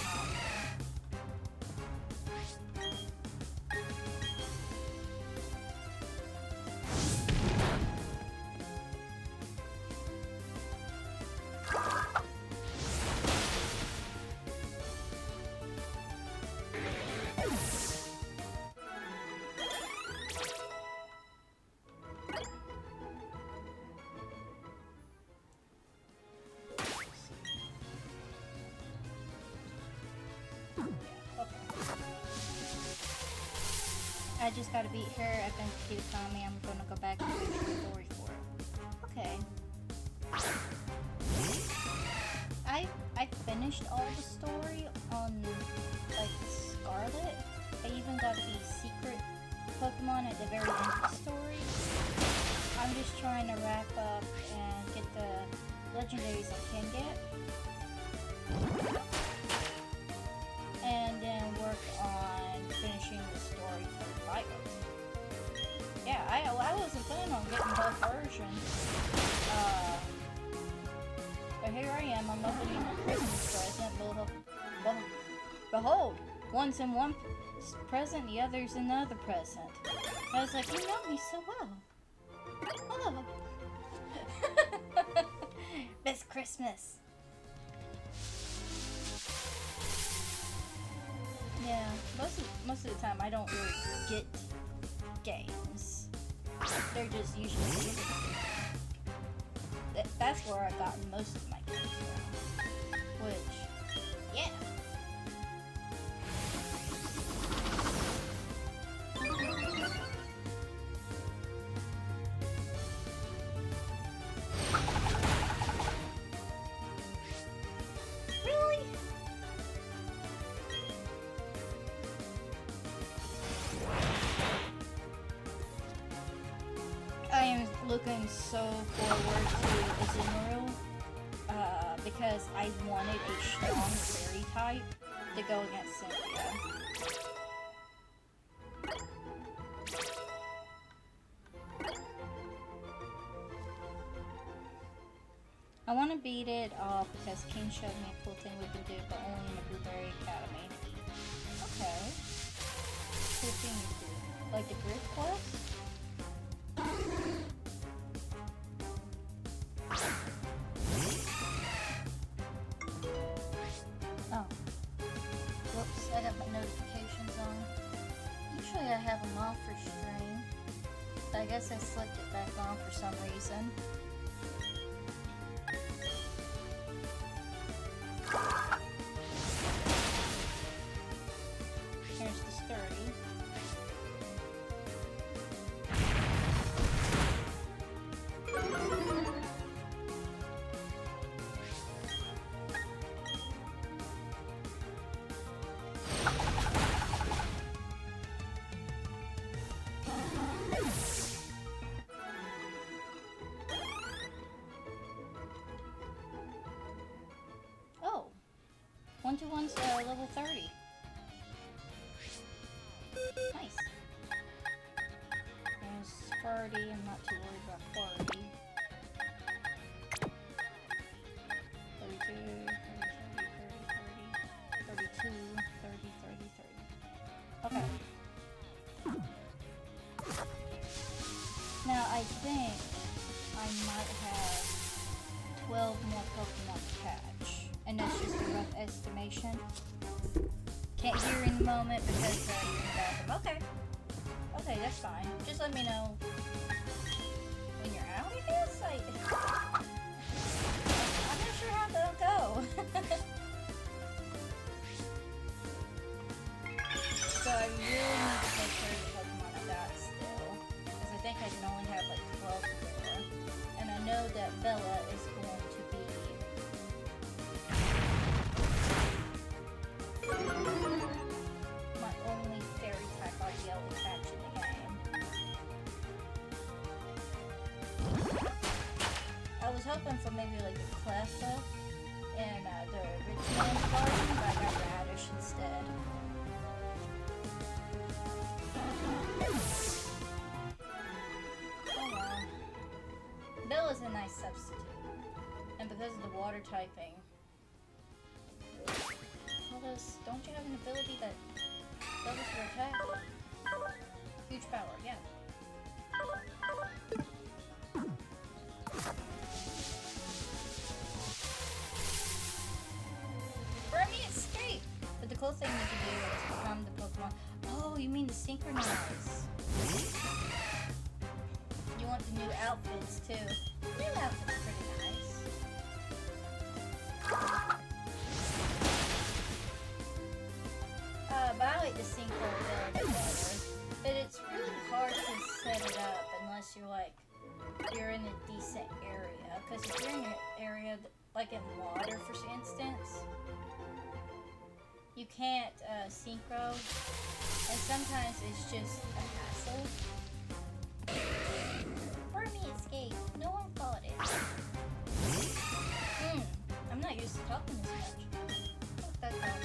I just gotta beat her. I've been keep telling me I'm gonna go back and finish the story for it. Okay. I finished all the story on like Scarlet. I even got the secret Pokemon at the very end of the story. I'm just trying to wrap up and get the legendaries I can get. And then work on finishing the story for Violet. Yeah, I wasn't planning on getting both versions. But here I am, I'm opening a Christmas present. Behold, one's in one present, the other's in the other present. I was like, you know me so well. Oh. Best Christmas. Yeah, most of the time I don't really get games. They're just usually given to me. That's where I've gotten most of my games from. Which, yeah. I am looking so forward to Azumarill because I wanted a strong fairy type to go against Cynthia. I want to beat it off because King showed me a cool thing we can do, but only in the Blueberry Academy. Okay. Cool thing you do. Like the grid quest? Oh. Whoops, I got my notifications on. Usually I have them off for stream. But I guess I slipped it back on for some reason. Here's the sturdy. Oh, 1-2-1's level 30. Nice. There's 30, I'm not too worried about 40. 32, 30, 32, 30, 30, 30. Okay. Now I think I might have 12 more Pokemon to catch. And that's just a rough estimation. Can't hear in the moment because you're in the bathroom. Okay. Okay, that's fine. Just let me know when you're out, I guess. I'm not sure how that'll go. So I really need to take care of the Pokemon I got still. Because I think I can only have like 12 more. And I know that Bella is going to be my only fairy type I'll be able to catch in the game. I was hoping for maybe like the Cleffa and the Richmond garden, but I got Radish instead. Oh well. Pill is a nice substitute. And because of the water typing. Don't you have an ability that doubles your attack? Huge power, yeah. Burmy escape! But the cool thing you can do is become the Pokemon. Oh, you mean the synchronize. You want the new outfits too. The new outfits are pretty nice. But I like the synchro ability better. But it's really hard to set it up unless you're in a decent area. Because if you're in an area like in water, for instance, you can't synchro, and sometimes it's just a hassle. Burmy escape. No one caught it. I'm not used to talking this much. What's that called?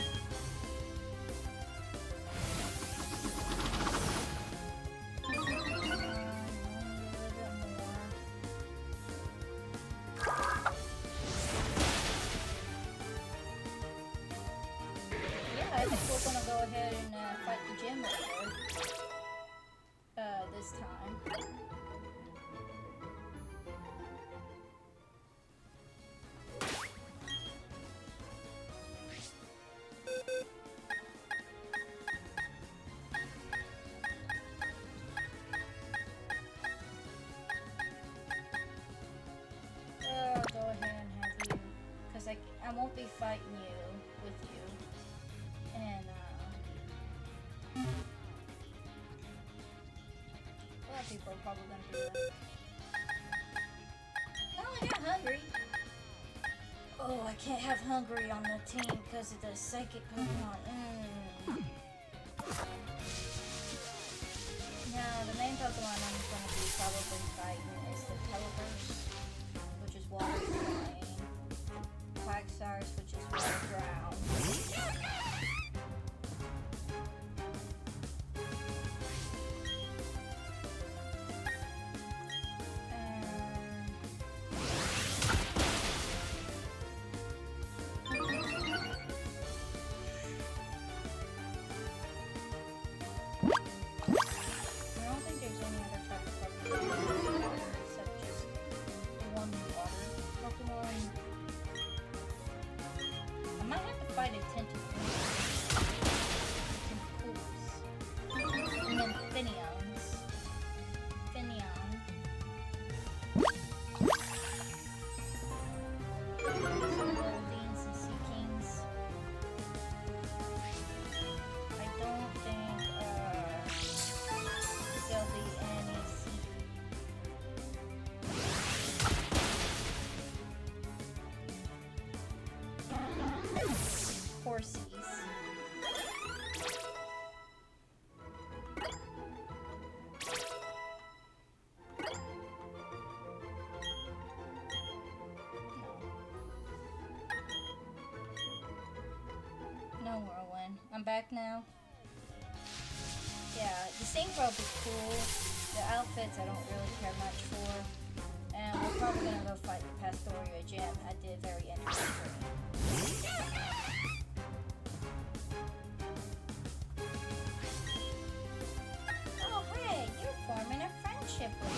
I think we're gonna go ahead and fight the gym leader this time. I'll go ahead and have you, because I won't be fighting you with you. And, a lot of people are probably gonna do that. Oh, I got hungry. Oh, I can't have hungry on the team because of the psychic Pokemon. Now, the main Pokemon I'm going to be probably fighting is the Televerse, which is water flying, Quagsires, which is water ground. I'm back now. Yeah, the synchro is cool. The outfits I don't really care much for. And we're probably gonna go fight the Pastoria gym at the very end of the stream. Oh hey, you're forming a friendship with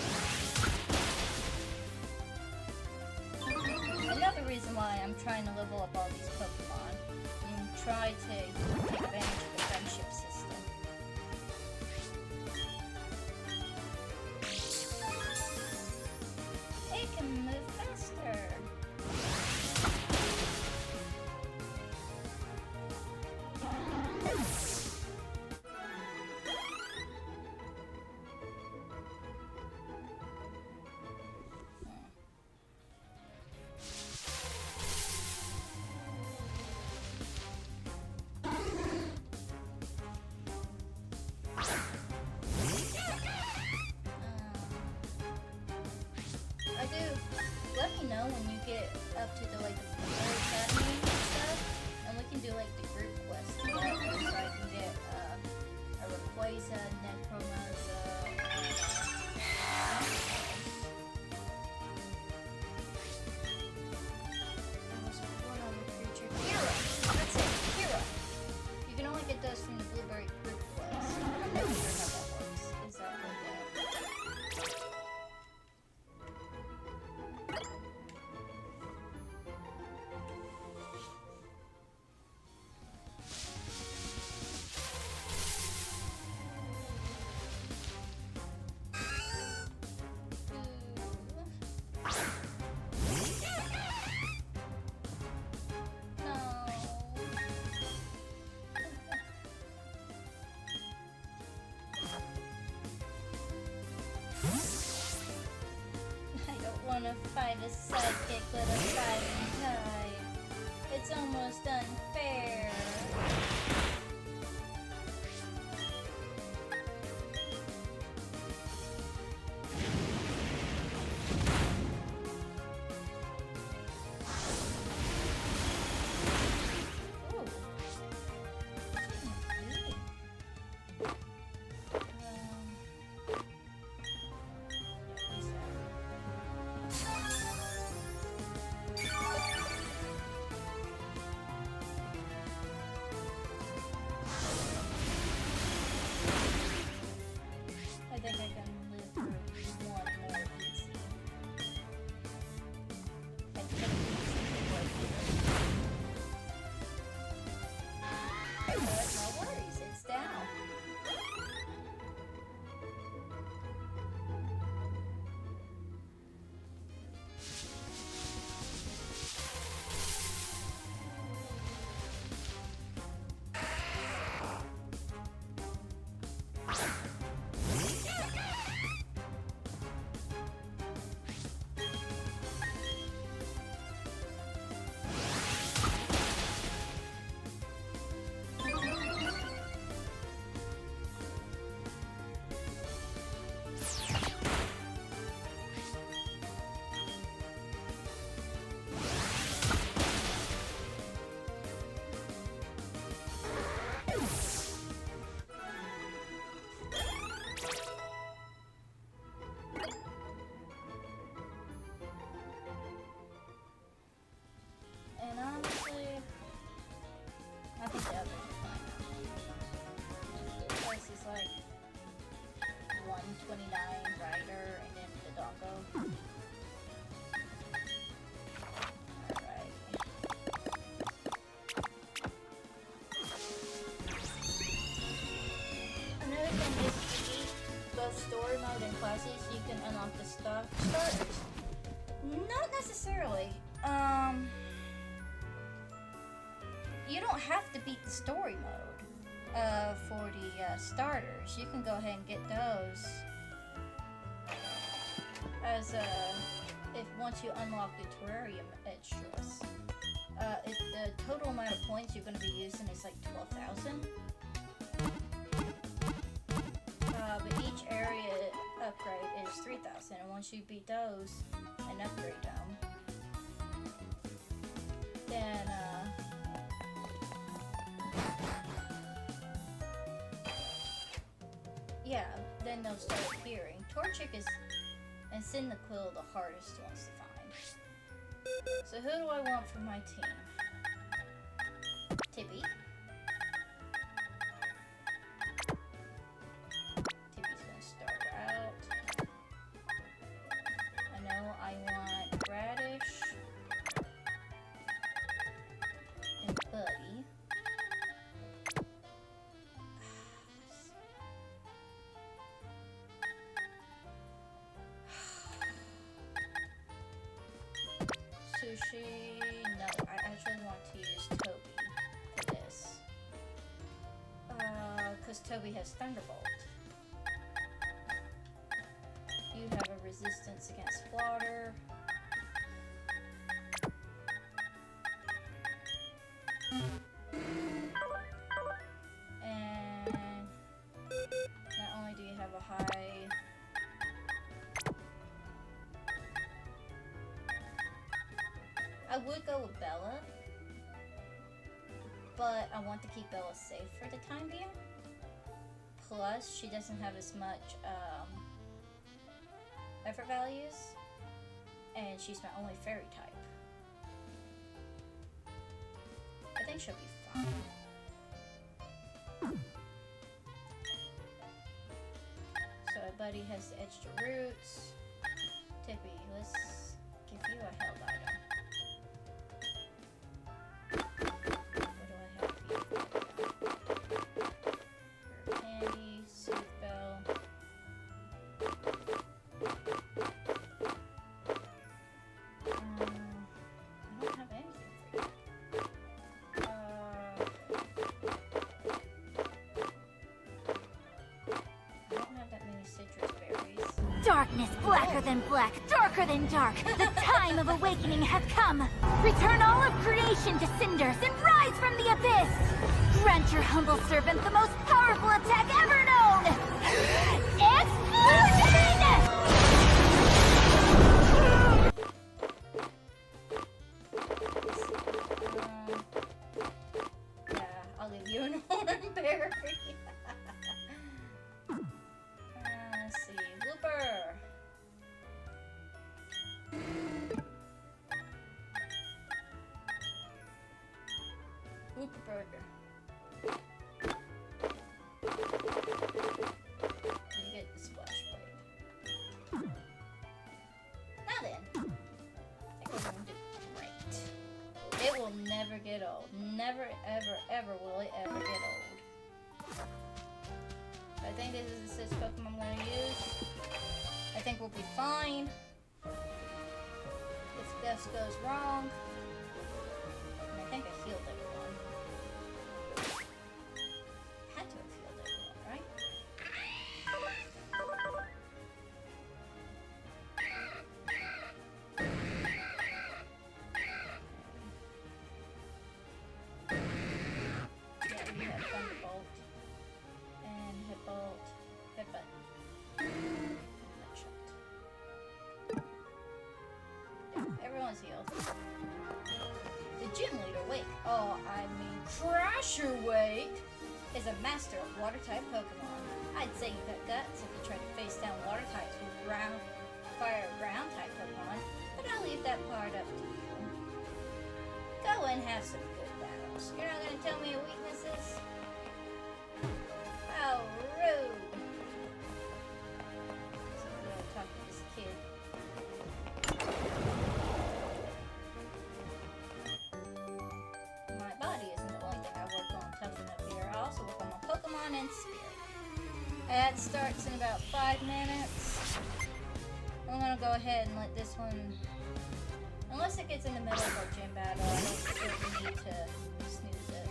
me. Another reason why I'm trying to level up all these Pokemon. Try to take advantage of the friendship system. It can move faster. Let me know when you get up to the academy and stuff, and we can do the group quest together, so I can get a Rayquaza, Necromoza, fight a sidekick with a fighting type. It's almost unfair. I think I can live through one more easy. I think easy right here. But no worries, it's down. And honestly, I think the others are fine now. The price is like $129 rider and then the doggo. Alright. Another thing is to beat both story mode and classes, you can unlock the starters. Not necessarily. You don't have to beat the story mode for the starters. You can go ahead and get those as if once you unlock the terrarium extras. If the total amount of points you're going to be using is like 12,000. But each area upgrade is 3,000, and once you beat those and upgrade them, then yeah, then they'll start appearing. Torchic is and Cyndaquil the hardest ones to find. So who do I want for my team? Tippy. Tippy's gonna start out. I know I want Radish and Buddy. Sushi, no, I actually want to use Toby for this. Because Toby has Thunderbolt. You have a resistance against water. And not only do you have a high... I would go with Bella, but I want to keep Bella safe for the time being. Plus, she doesn't have as much effort values, and she's my only fairy type. I think she'll be fine. So Buddy has the extra roots. Tippy, let's give you a health item. Darkness Blacker than black, darker than dark, the time of awakening hath come. Return all of creation to cinders and rise from the abyss. Grant your humble servant the most powerful attack ever known. Explosion! Yeah, I'll leave you an hornberry. Let's see, blooper. Blooper burger. You get the splash blade. Now then, I think we're going to do great. It will never get old. Never, ever, ever will it ever get old. I think this is the 6th Pokemon I'm going to use. I think we'll be fine. If this goes wrong, and I think I healed everyone. Had to have healed everyone, right? Yeah, we have Thunderbolt and Hitbolt, Hitbutt. Everyone's healed. The gym leader, Wake. Oh, I mean, Crasher Wake is a master of water-type Pokemon. I'd say you've got guts if you try to face down water types with ground, fire, ground-type Pokemon, but I'll leave that part up to you. Go and have some good battles. You're not gonna tell me your weaknesses? How rude! So we're gonna talk to this kid. My body isn't the only thing I work on toughen up here. I also work on my Pokemon and Spirit. Ad starts in about 5 minutes. I'm gonna go ahead and let this one, unless it gets in the middle of our gym battle, I don't think we need to snooze it.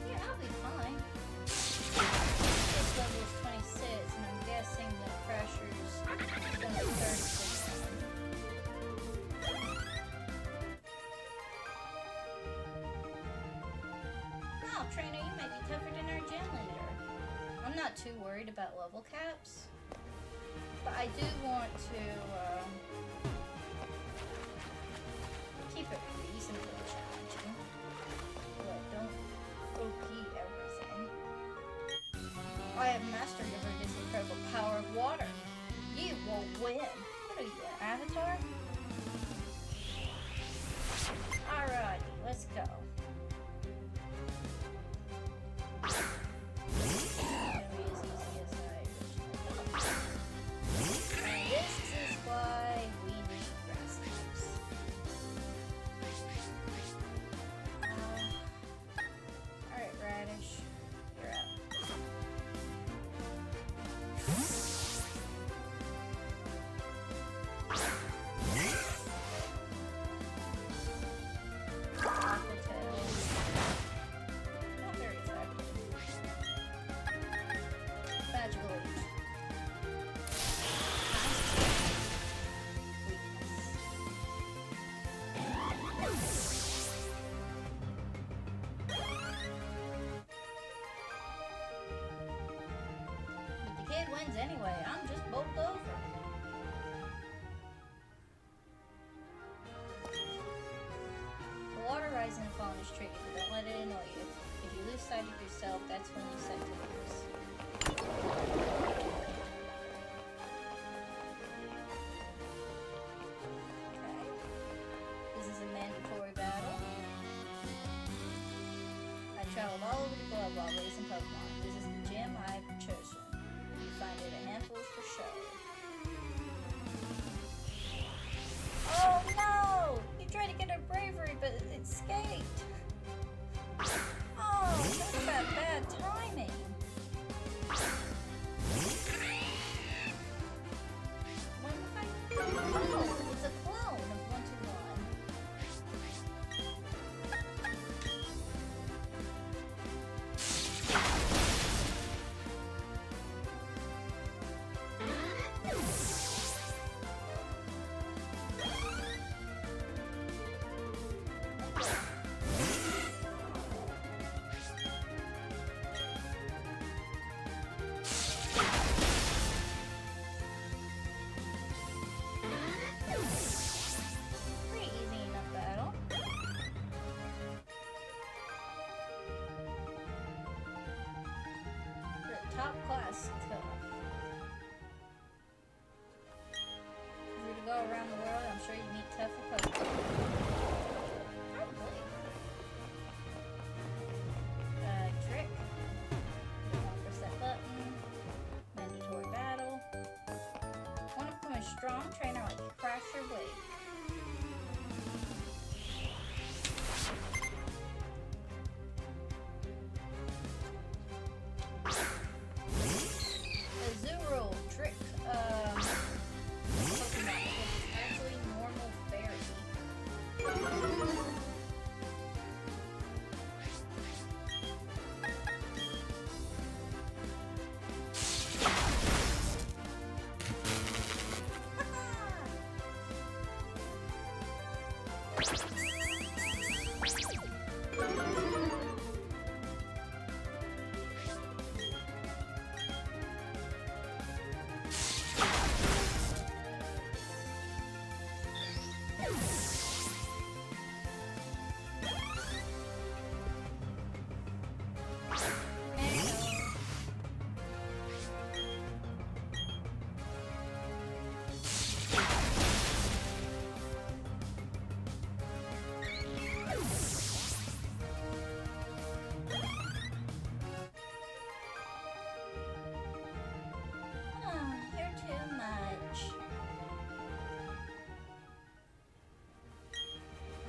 Yeah, I'll be fine. This level is 26, and I'm guessing the Crasher's gonna thirst this one. Wow, trainer, you might be tougher than our gym leader. I'm not too worried about level caps, but I do want to keep it reasonably challenging. But don't OP everything. I have mastered over this incredible power of water. You will win. What are you, an avatar? Alrighty, let's go. And this is why we need grass types. Alright, Radish, you're up. Aquatails. Not very effective. Magical Leaf. But the kid wins anyway. I'm just bowled over. The water rising and falling is tricky, but don't let it annoy you. If you lose sight of yourself, that's when you set to lose. Okay. This is a mandatory battle. I traveled all over the globe while raising Pokemon. This is the gym I've chosen. You find it a handful for sure. Oh no! You tried to get her bravery, but it escaped. Oh, talk about bad timing. When the fight? top class stuff. If you were to go around the world, I'm sure you'd meet tougher Pokemon. Probably. Trick. Don't press that button. Mandatory battle. Want to become a strong trainer like Crash or Wake. Azurill trick Pokemon because it's actually normal fairy.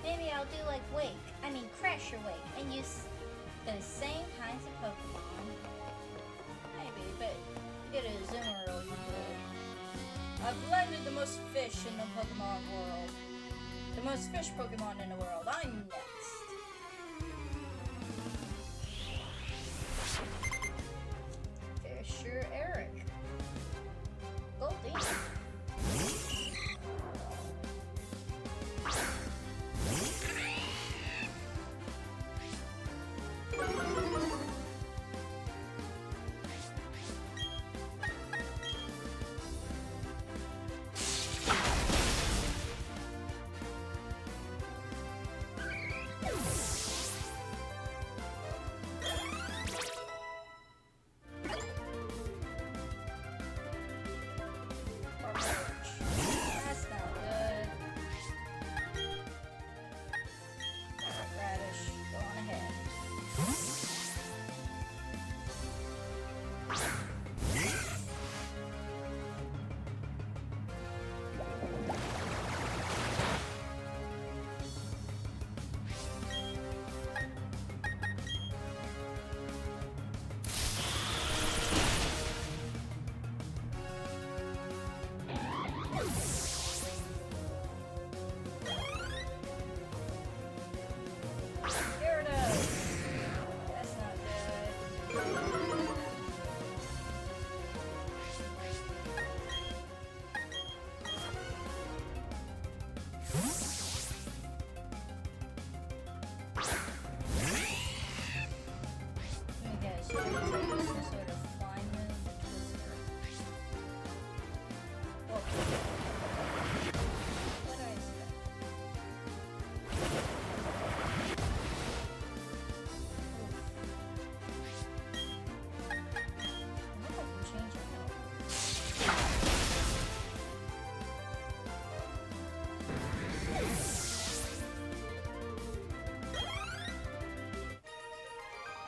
Maybe I'll do like Crash or Wake, and use the same kinds of Pokemon. Maybe, but get a Azumarill usually. I've landed the most fish in the Pokemon world. The most fish Pokemon in the world. I'm next. Fisher Eric. Goldie.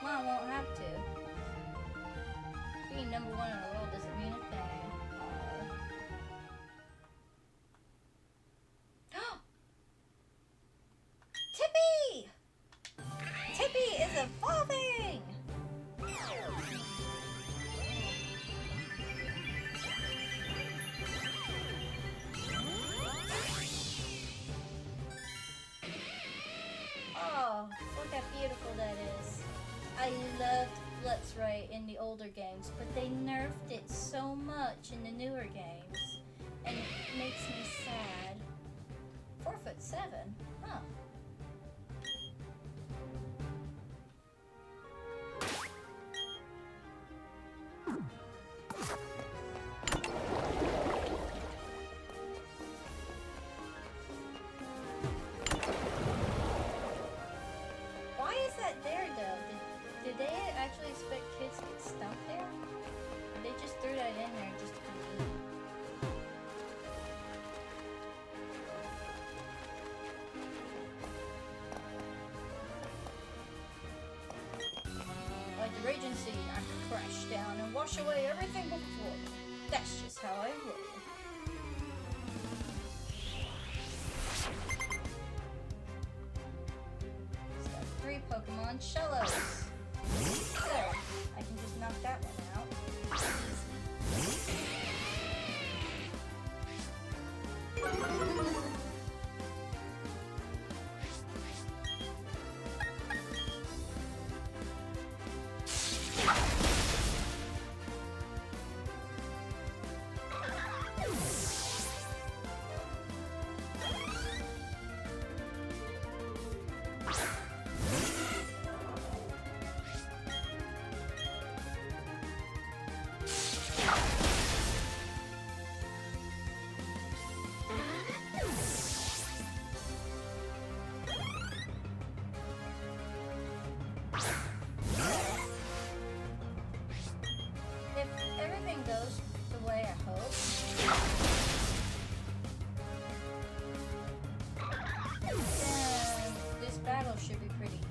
I won't have to. Being number one in the world doesn't mean a thing. Tippy! Tippy is evolving! Oh, look how beautiful that is. I loved Blitzray in the older games, but they nerfed it so much in the newer games, and it makes me sad. 4'7", huh? Why is that there though? Did they actually expect kids to get stumped there? See, I can crash down and wash away everything before me. That's just how I roll. Step 3 Pokemon Shellos. There, I can just knock that one out. If everything goes the way I hope, then this battle should be pretty easy.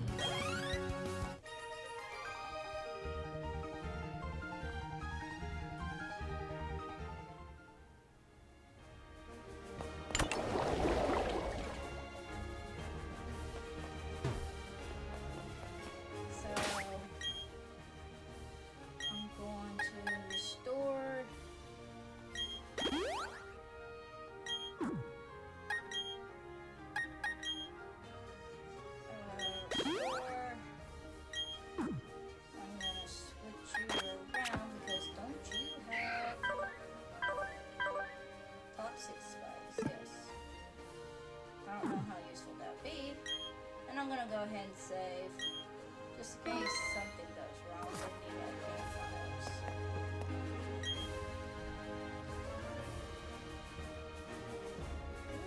I'm gonna go ahead and save, just in case something goes wrong with the files.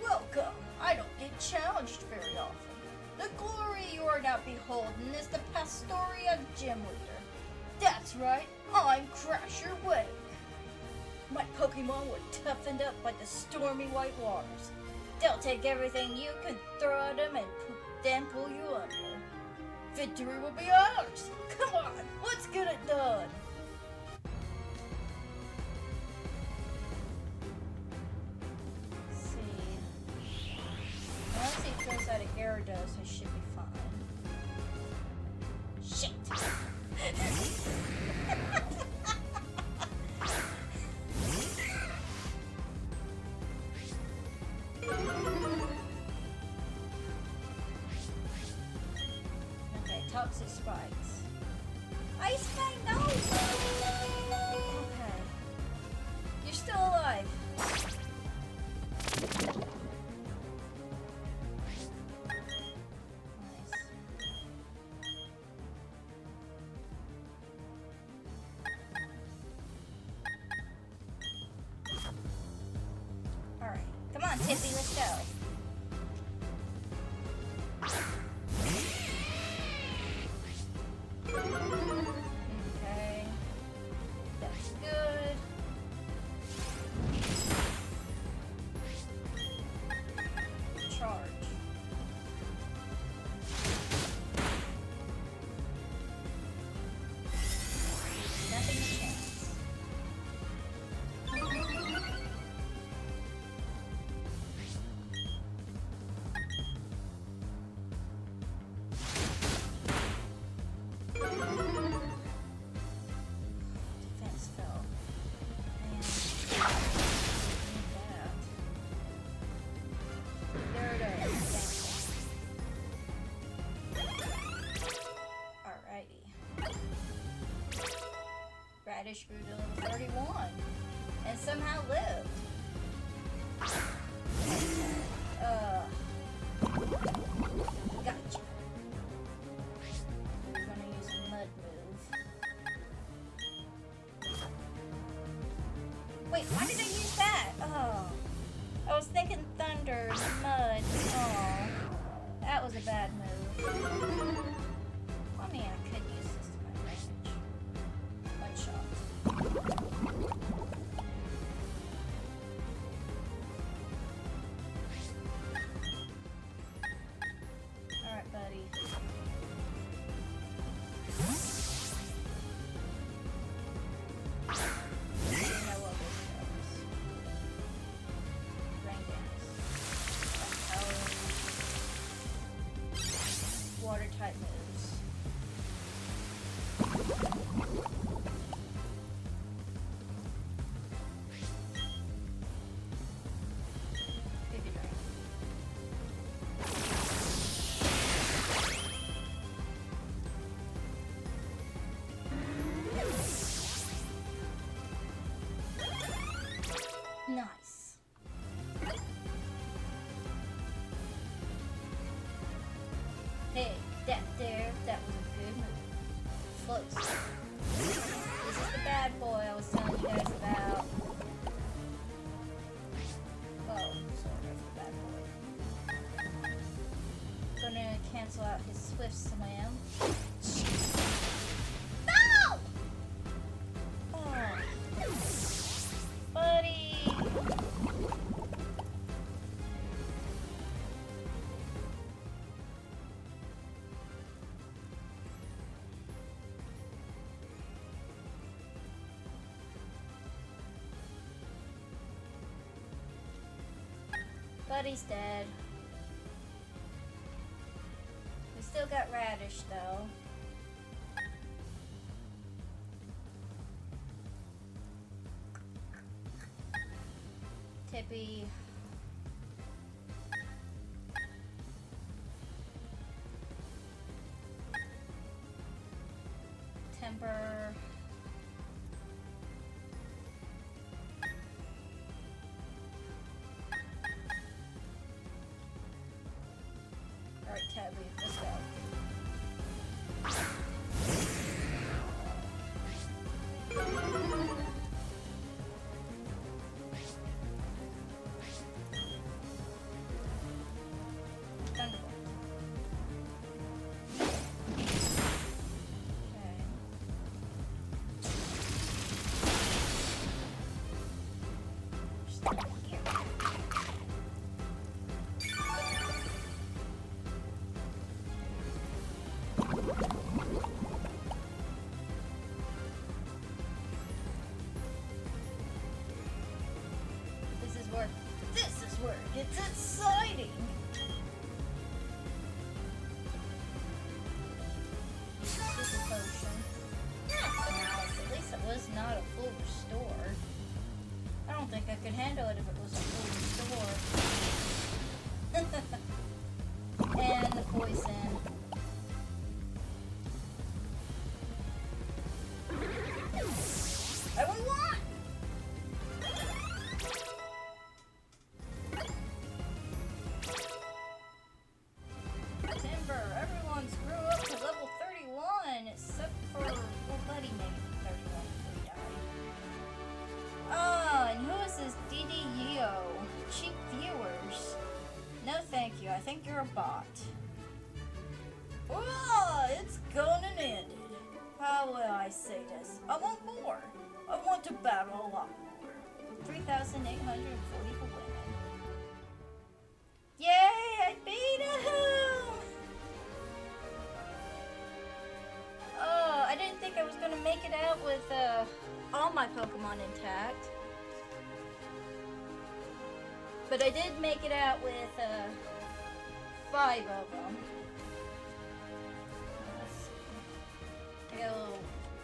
Welcome! I don't get challenged very often. The glory you are now beholding is the Pastoria Gym Leader. That's right, I'm Crasher Wake. My Pokemon were toughened up by the stormy white waters. They'll take everything you can throw at them and then pull you under. Victory will be ours! Come on, let's get it done! Let's see. Once he throws out a Gyarados, I should be fine. Shit! Toxic spikes. Ice Fang, no! Okay. You're still alive. Nice. Alright. Come on, Tippy, let's go. Okay, that's good. Charge. Nothing to chance. Defense fell. And that. There it is. Alrighty. Radish grew to level 31 and somehow lived. Gotcha. We're gonna use a mud move. Wait, why did I use that? Oh. I was thinking thunder, mud. Oh. That was a bad move. I mean, I could use this to my advantage. One shot. Alright, buddy. water type moves. Take a drink. Nice. Hey, that was a good move. Close. This is the bad boy I was telling you guys about. Well, sort of the bad boy. Gonna cancel out his swift swim. No! Oh. Buddy! Buddy's dead. We still got Radish though. Tippy. Temper. Alright, Tabby, let's go. Thunderbolt. Okay. Just here. This is where it gets exciting. Super potion. Nice. At least it was not a full restore. I don't think I could handle it if it was a full restore. And the poison. I won one! Everyone's grew up to level 31, except for, well, Buddy made 31 before he died. Oh, and who is this DDEO? Cheap viewers. No thank you, I think you're a bot. Oh, it's gone and ended. How will I say this? I want more. I want to battle a lot more. 3,840 for women. Yay, I beat him! Oh, I didn't think I was gonna make it out with all my Pokemon intact. But I did make it out with 5 of them. Let's see. I got a little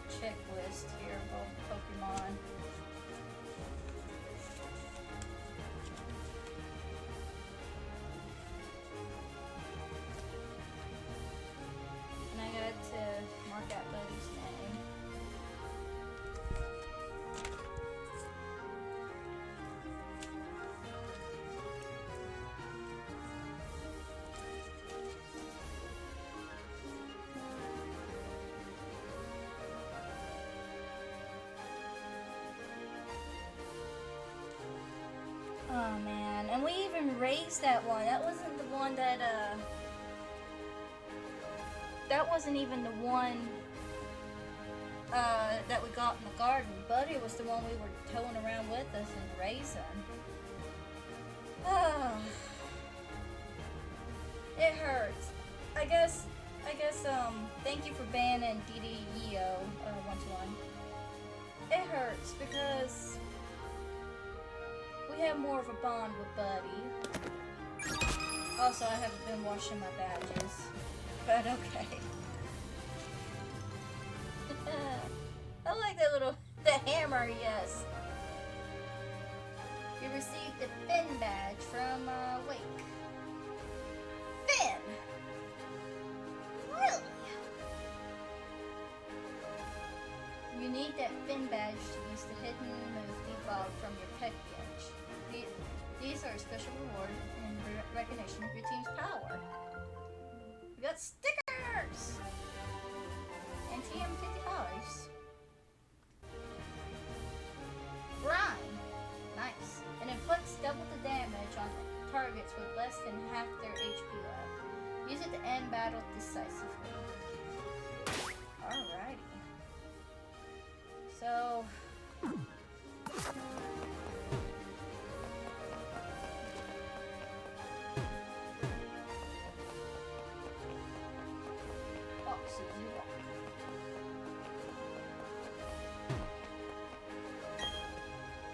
checklist here of all the Pokemon. And I got to mark out Buddy's name. Oh man, and we even raised that one. That wasn't the one that that wasn't even the one that we got in the garden. Buddy was the one we were towing around with us and raising. Oh, it hurts. I guess thank you for banning DDEO 121. It hurts because we have more of a bond with Buddy. Also, I haven't been washing my badges. but okay. I like that little, the hammer, yes. You received the Finn badge from, Wake. Finn! Really? You need that Finn badge to use the hidden move default from your pet bench. These are a special reward in recognition of your team's power. We got stickers! And TM $50. Grind. Nice. And inflicts double the damage on targets with less than half their HP left. Use it to end battle decisively. Alrighty. So...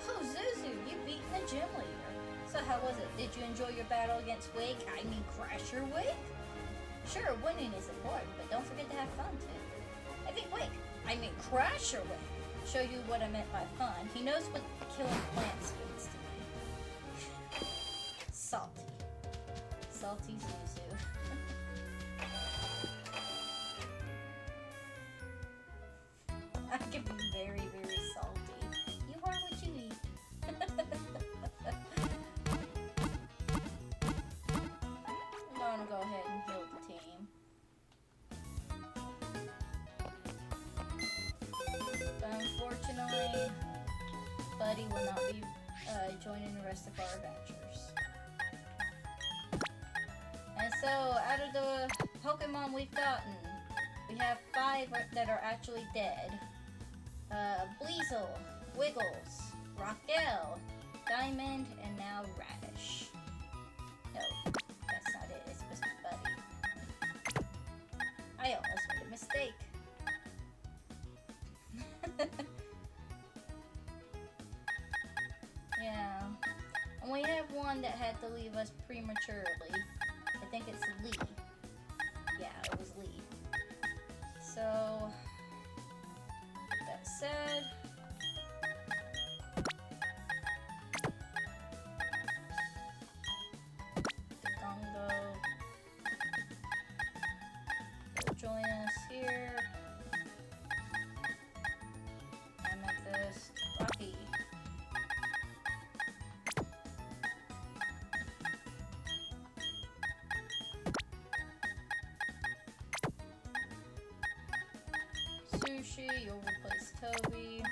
Oh, Zuzu, you beat the gym leader. So how was it? Did you enjoy your battle against Wake? I mean, Crasher Wake? Sure, winning is important, but don't forget to have fun too. I think Crasher Wake. Show you what I meant by fun. He knows what killing plants means to me. Salty. Salty Zuzu. I can be very, very salty. You are what you eat. I'm gonna go ahead and heal the team. But unfortunately, Buddy will not be joining the rest of our adventures. And so, out of the Pokemon we've gotten, we have 5 that are actually dead. Bleasel, Wiggles, Rockdale, Diamond, and now Radish. No, that's not it. It's supposed to be Buddy. I almost made a mistake. Yeah. And we have one that had to leave us prematurely. I think it's Lee. Yeah, it was Lee. So... that said, the Gongo will join us here. Amethyst, Rocky. Sushi, you'll replace Toby.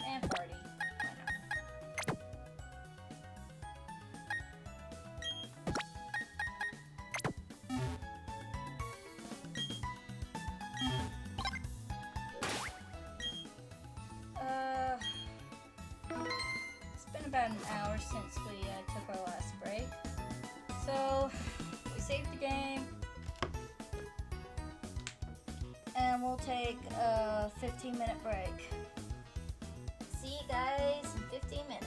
And Party. Why not? It's been about an hour since we took our last break. So, we saved the game. And we'll take a 15-minute break. See you guys in 15 minutes.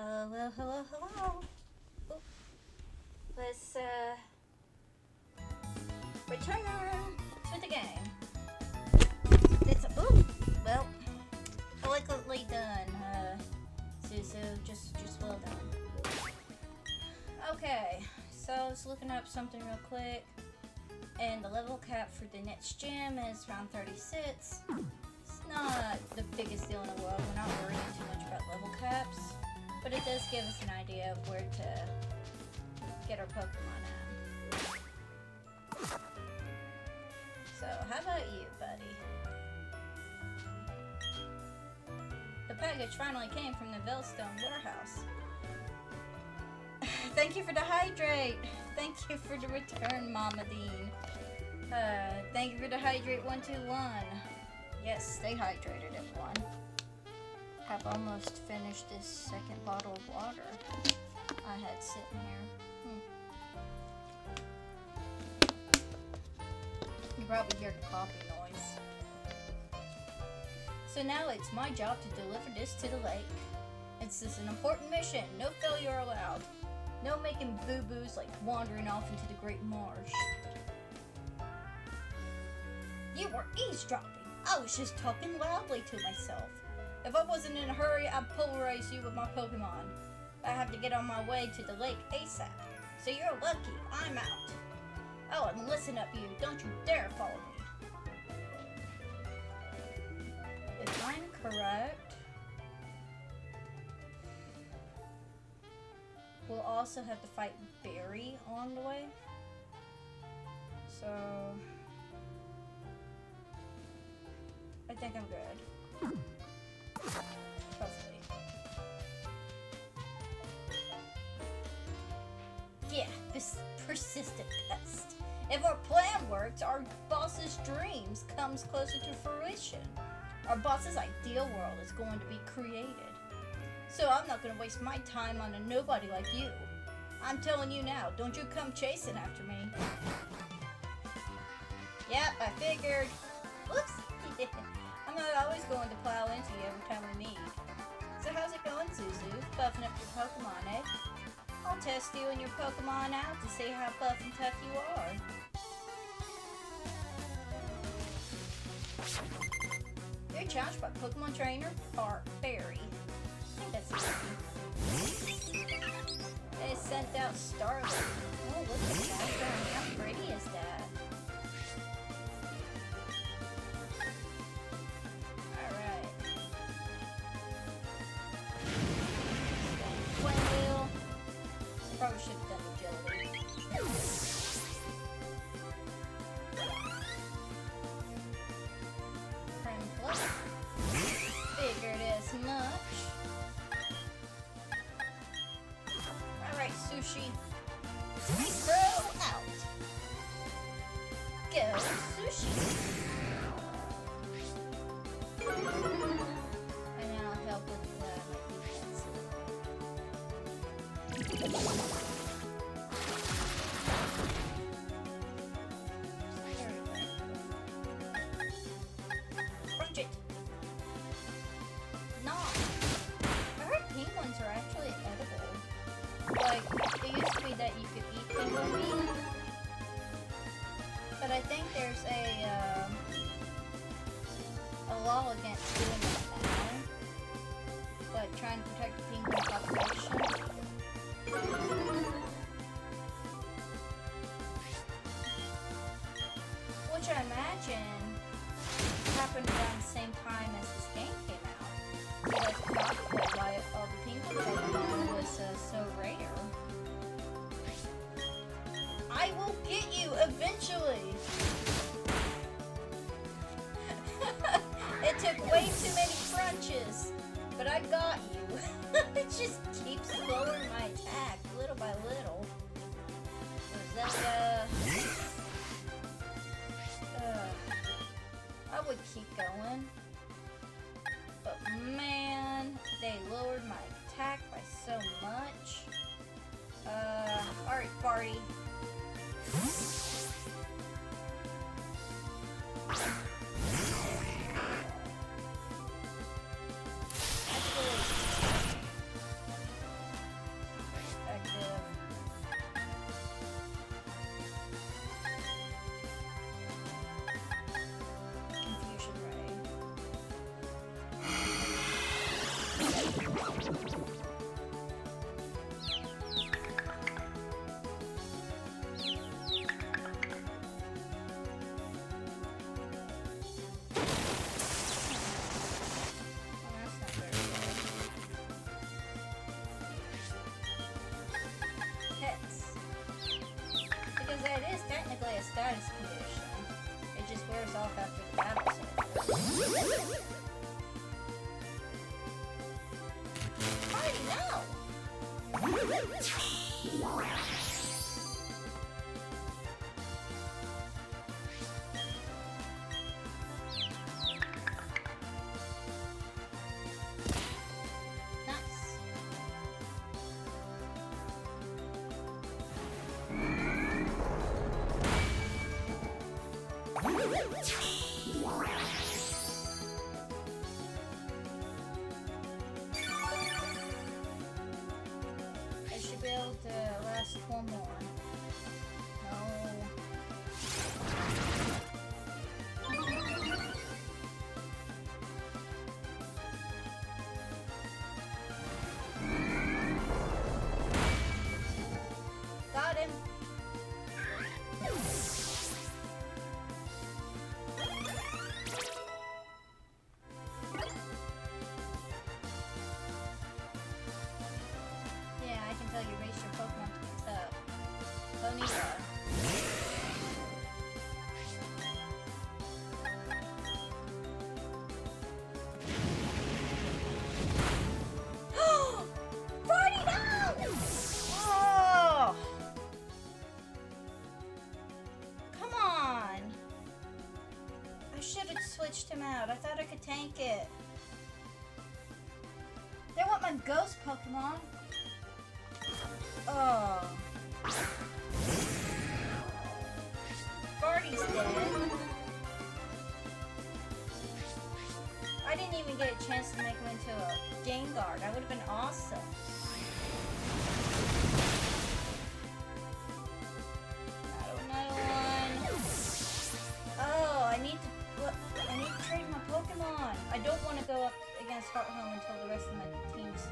Hello, hello, hello. Oop. Let's return to the game. It's well, elegantly done, Suzu. Just well done. Okay, so I was looking up something real quick, and the level cap for the next gym is around 36. It's not the biggest deal in the world. We're not worrying too much about level caps, but it does give us an idea of where to get our Pokemon at. So, how about you, buddy? The package finally came from the Veilstone warehouse. Thank you for the hydrate. Thank you for the return, Mama Dean. Thank you for the hydrate 121. Yes, stay hydrated, everyone. Have almost finished this second bottle of water I had sitting here. You probably hear the coffee noise. So now it's my job to deliver this to the lake. This is an important mission. No failure allowed. No making boo-boos like wandering off into the great marsh. You were eavesdropping. I was just talking loudly to myself. If I wasn't in a hurry, I'd polarize you with my Pokemon. I have to get on my way to the lake ASAP. So you're lucky. I'm out. Oh, and listen up, you. Don't you dare follow me. If I'm correct, we'll also have to fight Barry on the way. So I think I'm good. Hopefully. Yeah, this persistent pest. If our plan works, our boss's dreams comes closer to fruition. Our boss's ideal world is going to be created. So I'm not going to waste my time on a nobody like you. I'm telling you now, don't you come chasing after me. Yep, I figured. Whoops. I'm not always going to plow into you every time we meet. So how's it going, Suzu? Buffing up your Pokemon, eh? I'll test you and your Pokemon out to see how buff and tough you are. You're challenged by Pokemon Trainer Barry. I think that's easy. They sent out Starlight. Oh, look at the background. How pretty is that? Alright. Flame Wheel. Probably should have done Agility. Prim Plus. Figured as much. Alright, Sushi. Throw out. Go, Sushi. And now I'll help with my defense. Crunch it. No. I heard penguins are actually edible. Like, it used to be that you could eat penguin meat. But I think there's a law against doing that now. But trying to protect the penguin population. Which I imagine happened around the same time as this game came out. So that's probably why all the penguin Pokemon was so rare. I will get you eventually! It took way too many crunches, but I got you. It just keeps lowering my attack little by little. I would keep going, but man, they lowered my attack by so much. Alright, party. that's not very good. Hits. Because it is technically a status condition. It just wears off after the battle cycle. Alrighty, no! I should be able to last one more. No. Got him. Yeah, I can tell you race your Pokemon to be tough. Bonita. Barney, no! Oh! Come on! I should have switched him out. I thought I could tank it. They want my ghost Pokemon. Oh. Barney's dead. I didn't even get a chance to make him into a Gengar. That would have been awesome. Another one. Oh, I need to trade my Pokemon. I don't want to go up against Heart Home until the rest of my team's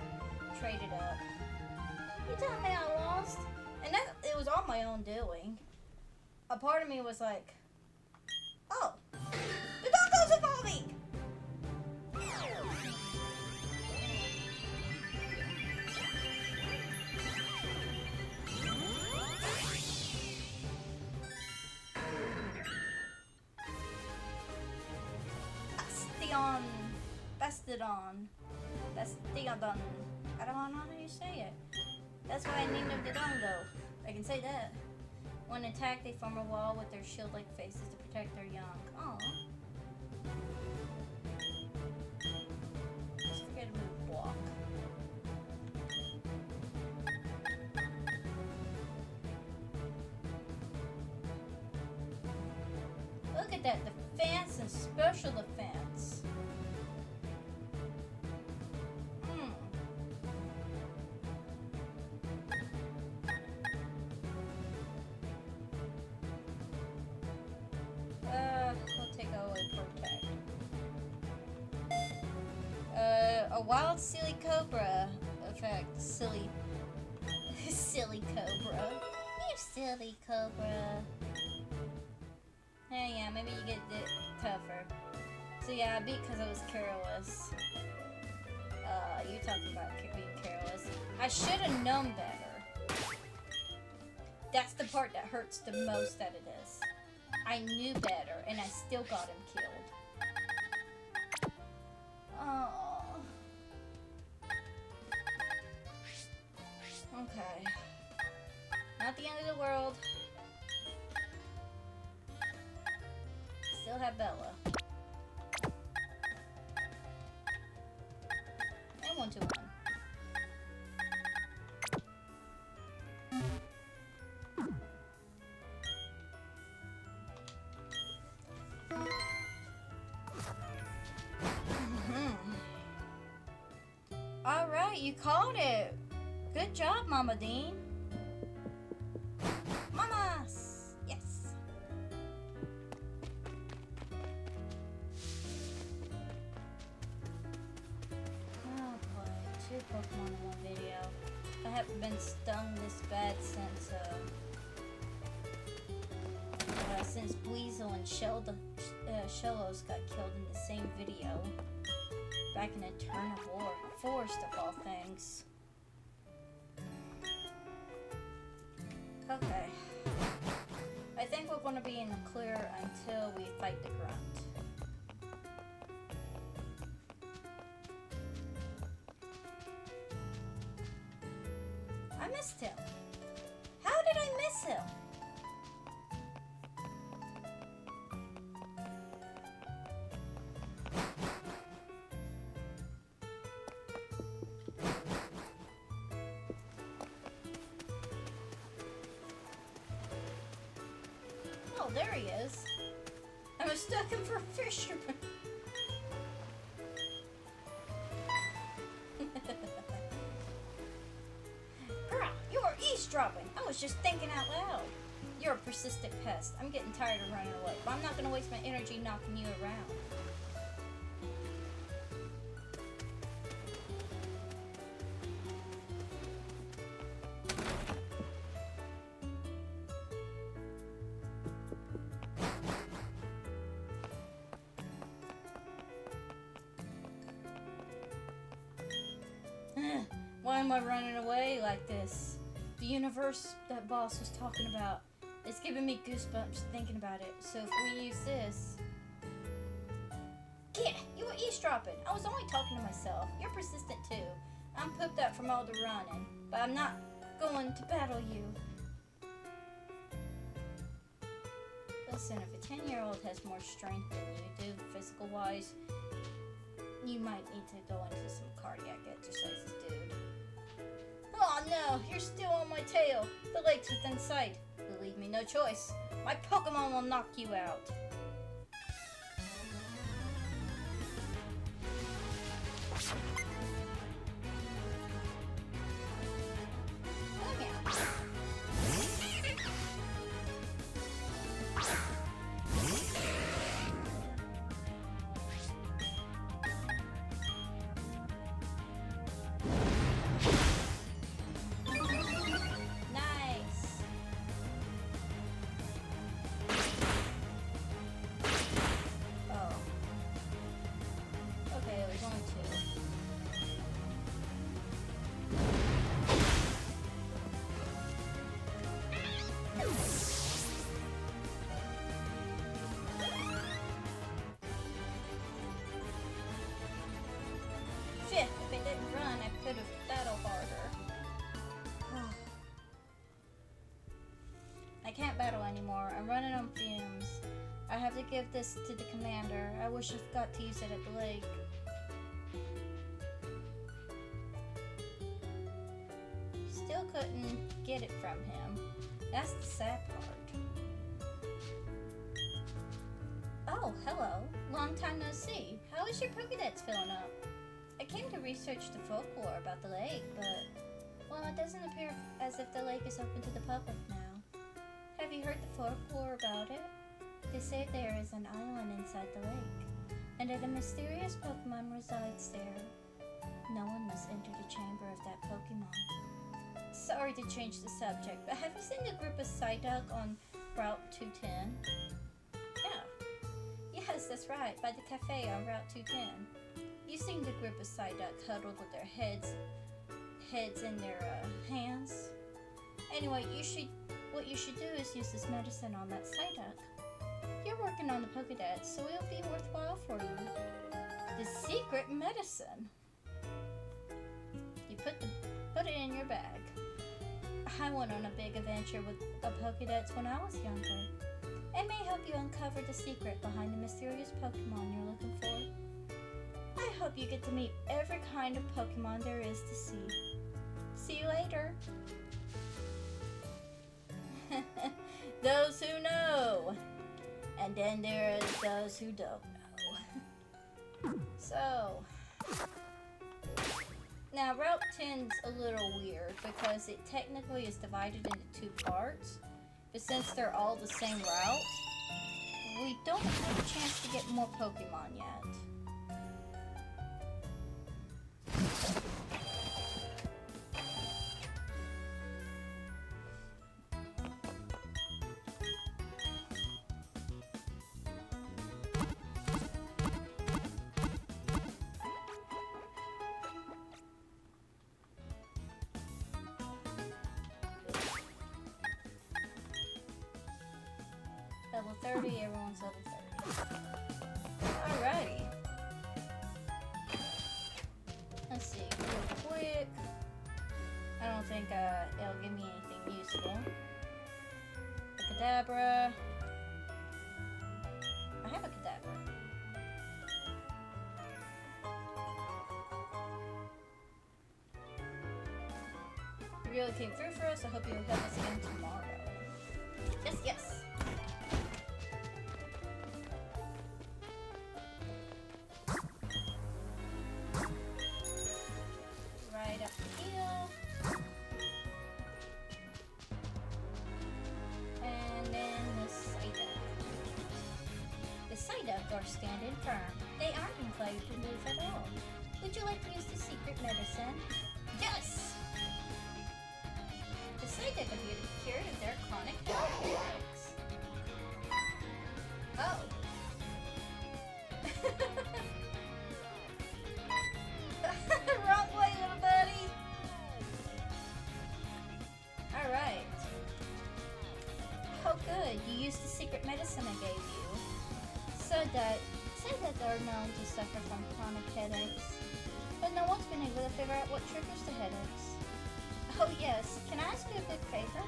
traded up. You telling me I lost? And that it was all my own doing. A part of me was like, oh, the Dongo's evolving! Bastiodon. I don't know how you say it. That's why I named him the Dongo. I can say that. When attacked, they form a wall with their shield-like faces to protect their young. Aww. Just forget to move walk. Look at that defense and special defense. We'll take away protect. A wild silly cobra effect. Silly cobra. You silly cobra. Yeah, maybe you get it tougher. So yeah, I beat because I was careless. You're talking about being careless. I should have known better. That's the part that hurts the most out of this. I knew better, and I still got him killed. Oh. Okay. Not the end of the world. Still have Bella. And 1-2-1. Alright, you caught it. Good job, Mama Dean. Mamas! Yes. Oh boy, 2 Pokemon in one video. I haven't been stung this bad since Buizel and Shellos got killed in the same video. Back in Eternal Forest of all things. Okay. I think we're going to be in the clear until we fight the grunt. I missed him. How did I miss him? Oh, there he is. I mistook him for a fisherman. Girl, you are eavesdropping. I was just thinking out loud. You're a persistent pest. I'm getting tired of running away, but I'm not going to waste my energy knocking you around. Why am I running away like this? The universe that boss was talking about. It's giving me goosebumps thinking about it. So if we use this... Kid, you were eavesdropping. I was only talking to myself. You're persistent too. I'm pooped up from all the running. But I'm not going to battle you. Listen, if a 10-year-old has more strength than you do, physical-wise, you might need to go into some cardiac exercises, dude. Oh no, you're still on my tail. The lake's within sight. You leave me no choice. My Pokemon will knock you out. Come here. Nice. Oh. Okay, it was only two. Shit, if it didn't run, I could have battled harder. I can't battle anymore. I'm running on fumes. I have to give this to the commander. I wish I got to use it at the lake. Still couldn't get it from him. That's the sad part. Oh, hello. Long time no see. How is your Pokédex filling up? I came to research the folklore about the lake, but, well, it doesn't appear as if the lake is open to the public now. Have you heard the folklore about it? They say there is an island inside the lake, and that a mysterious Pokemon resides there. No one must enter the chamber of that Pokemon. Sorry to change the subject, but have you seen the group of Psyduck on Route 210? Yeah. Yes, that's right, by the cafe on Route 210. You've seen the group of Psyduck huddled with their heads in their hands. Anyway, what you should do is use this medicine on that Psyduck. You're working on the Pokédex, so it'll be worthwhile for you. The secret medicine. You put it in your bag. I went on a big adventure with a Pokédex when I was younger. It may help you uncover the secret behind the mysterious Pokemon you're looking for. I hope you get to meet every kind of Pokemon there is to see. See you later. Those who know. And then there is those who don't know. So, now Route 10's a little weird because it technically is divided into two parts, but since they're all the same route, we don't have a chance to get more Pokemon yet. 30, everyone's level 30. Alrighty. Let's see, real quick. I don't think it'll give me anything useful. A Kadabra. I have a Kadabra. You really came through for us. I hope you'll help us again tomorrow. Yes, yes. Right up the hill. And then the Psyduck. The Psyduck are standing firm. They aren't inclined to move at all. Would you like to use the secret medicine? Yes! The Psyduck appear to be cured of their chronic headaches. Oh. Wrong way, little buddy. Alright. Oh good, you used the secret medicine I gave you. Psyduck are known to suffer from chronic headaches, but no one's been able to figure out what triggers the headaches. Oh yes, can I ask you a big favor?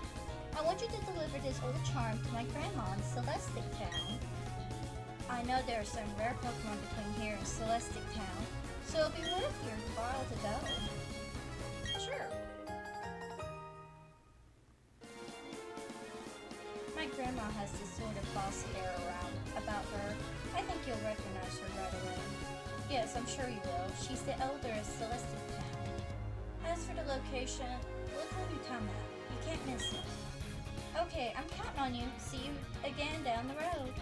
I want you to deliver this old charm to my grandma in Celestic Town. I know there are some rare Pokemon between here and Celestic Town, so it'll be worth your while to go. Sure. My grandma has this sort of boss air about her. I think you'll recognize her right away. Yes, I'm sure you will. She's the elder of Celestic Town. As for the location, look on your town map. You can't miss it. Okay, I'm counting on you. See you again down the road.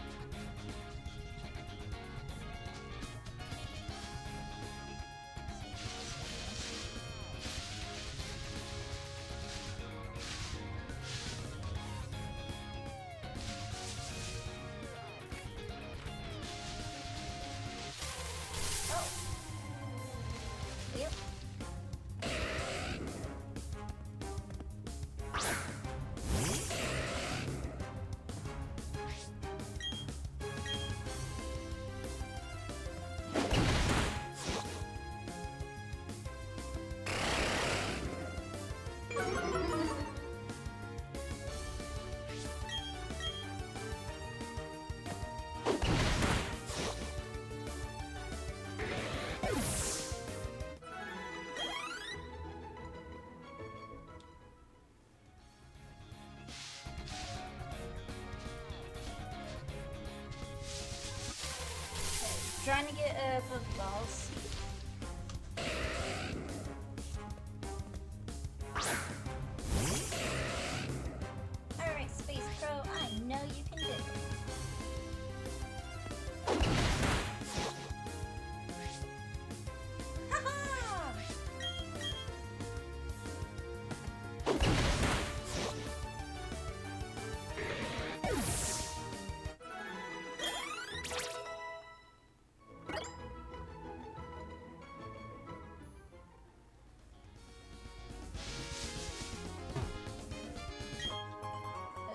Yep. Trying to get Pokeballs. Alright, Space Pro, I know you can do it. Ha-ha!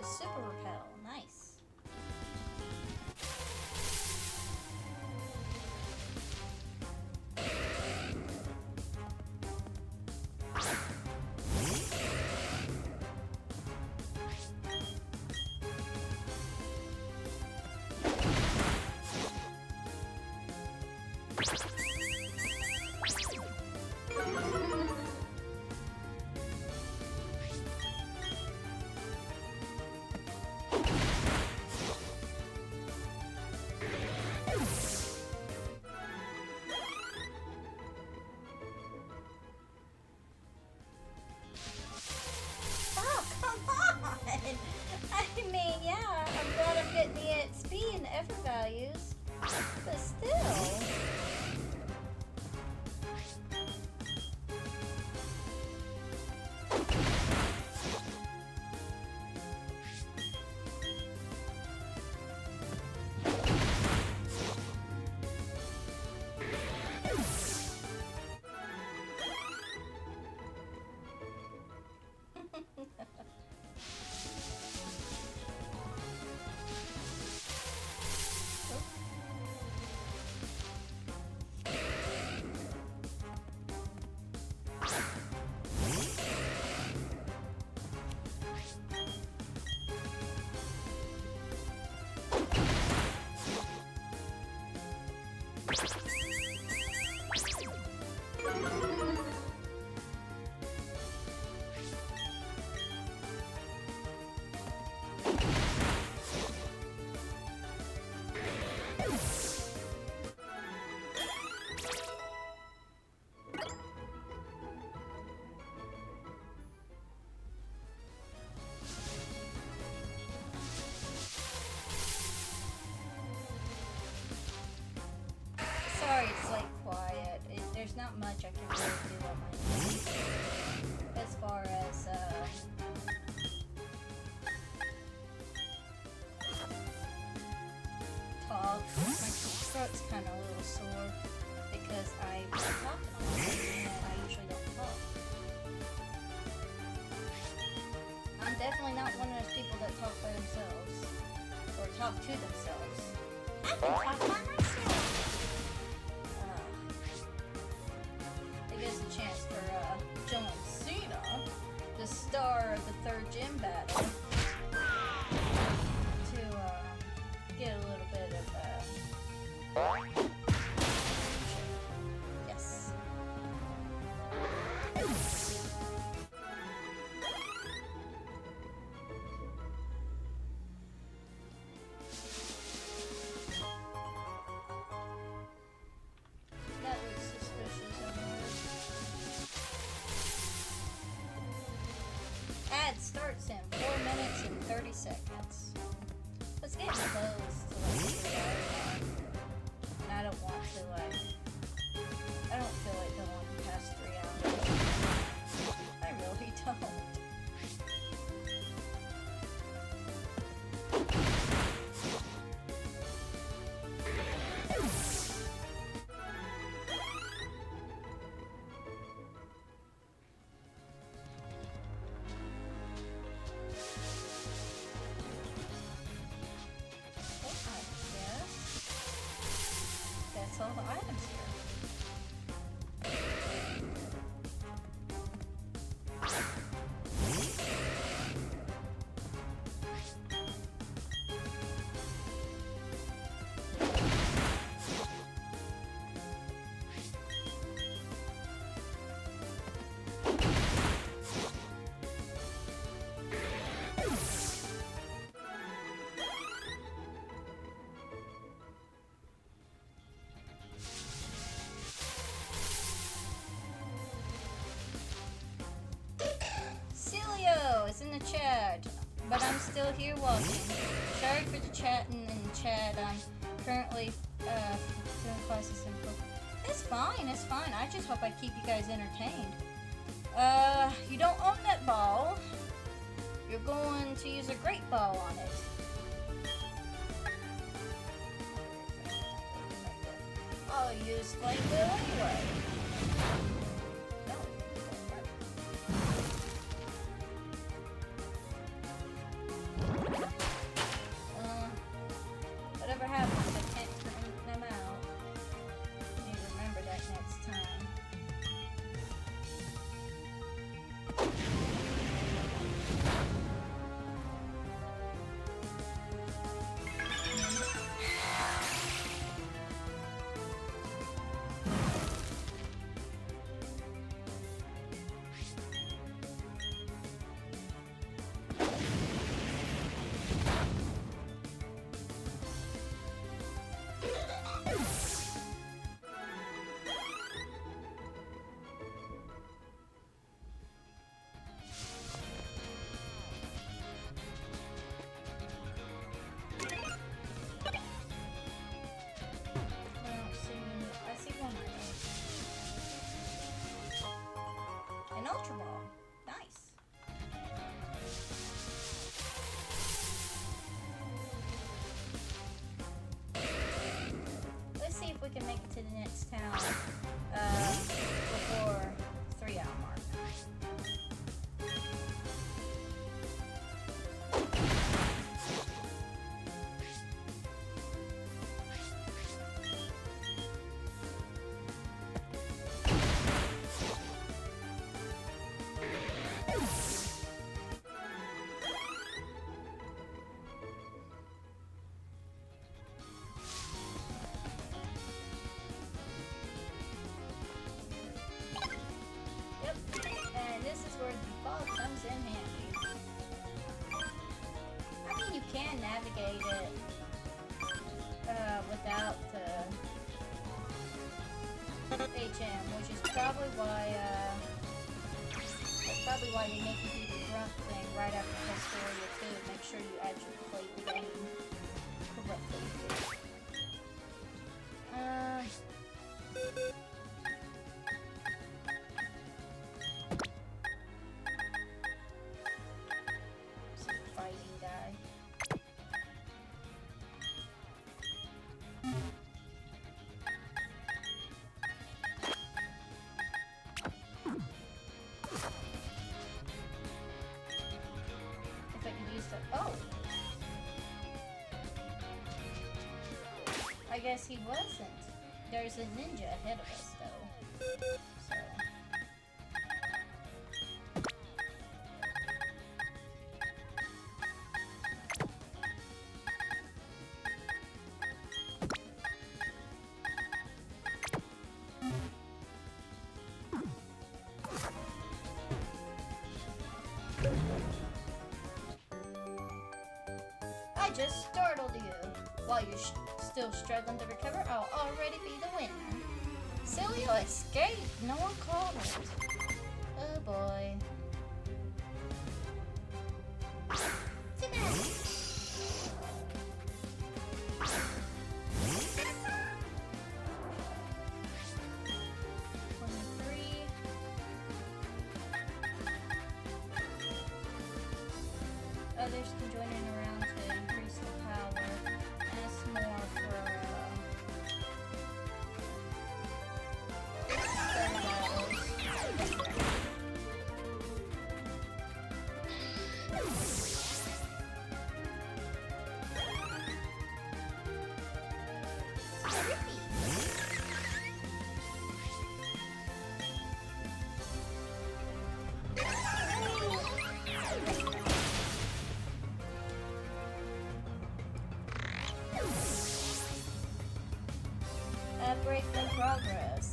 Super Repel, nice. Oh, come on! I mean, yeah, I'm glad I'm getting the XP and effort values, but still. Sorry, it's like quiet. There's not much I can really do on my own. As far as talk, my throat's kind of a little sore because I talk a lot and I usually don't talk. I'm definitely not one of those people that talk by themselves or talk to themselves. I can talk by myself. It gives a chance for John Cena, the star of the third gym battle, to get a little bit of yes. That looks suspicious on there. Ad starts in 4 minutes and 30 seconds. Let's get close to like 3 hours. And I don't want to I don't feel like going past 3 hours. I really don't. That's all the items here. Celio is in the chat, but I'm still here watching. Sorry for the chatting in the chat. I'm currently doing classes in book. It's fine, it's fine. I just hope I keep you guys entertained. You don't own that ball. You're going to use a great ball on it. I'll use flame wheel anyway. No, it doesn't work. Whatever happens, I can't turn them out. I need to remember that next time. An Ultra Ball. Nice. Let's see if we can make it to the next town before 3 hour mark. HM, which is probably why, that's probably why they make you do the grunt thing right after Historia too. Make sure you actually play the game correctly. Some fighting guy. If I could use the oh. I guess he wasn't. There's a ninja ahead of us, though. So. I just startled you. While you're still struggling to recover, I'll already be the winner. Cilio escaped. No one called it. Oh boy. Tonight. 23. Others can join in around to increase the power. And it's more for break in progress.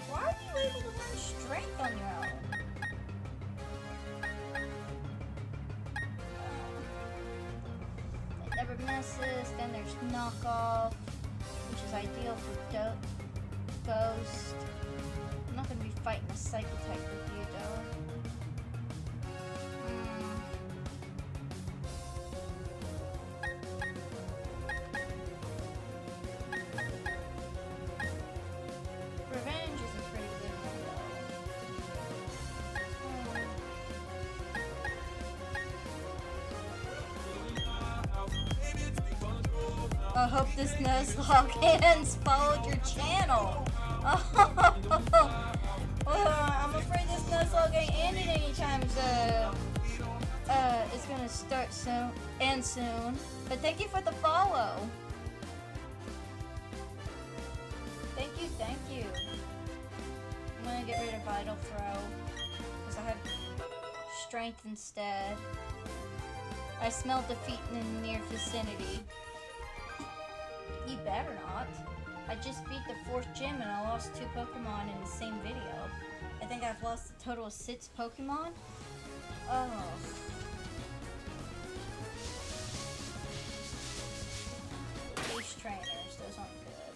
Why are you able to learn strength on your own? It never misses. Then there's knockoff, which is ideal for Ghost. I'm not going to be fighting a Psychic type with you, though. I hope this Nuzlocke hands followed your channel. I'm afraid this Nuzlocke ain't ended anytime soon. It's gonna start soon, end soon. But thank you for the follow. Thank you, thank you. I'm gonna get rid of Vital Throw, because I have Strength instead. I smell defeat in the near vicinity. You better not. I just beat the 4th gym and I lost 2 Pokemon in the same video. I think I've lost a total of 6 Pokemon. Oh. Ace trainers, those aren't good.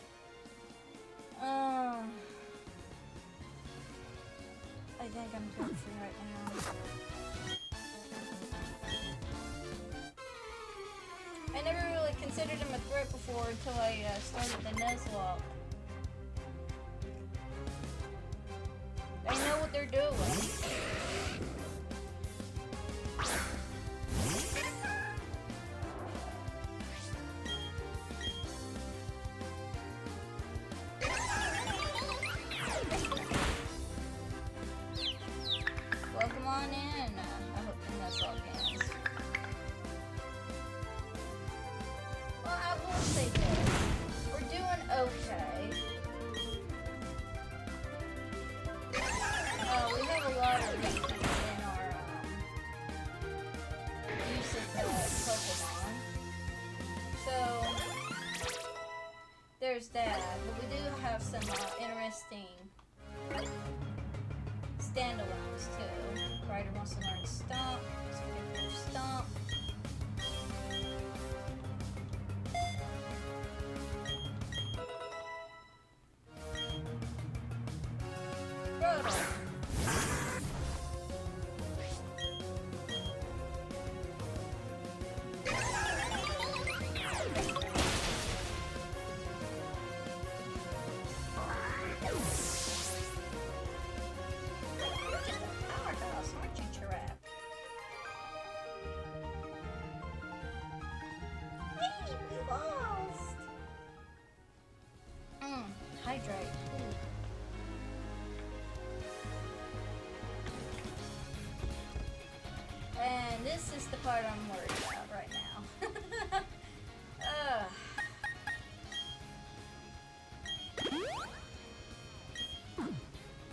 I think I'm good for right now. I never really considered them a threat before until I started the Nuzlocke. I know what they're doing. Welcome on in. I hope the Nuzlocke ends. Well, I will say this. We're doing okay. We have a lot of people in our use of Pokemon. So, there's that. But we do have some interesting standalones too. Ryder wants to learn Stomp, so we can do Stomp. Rotom. Hydrate. And this is the part I'm worried about right now.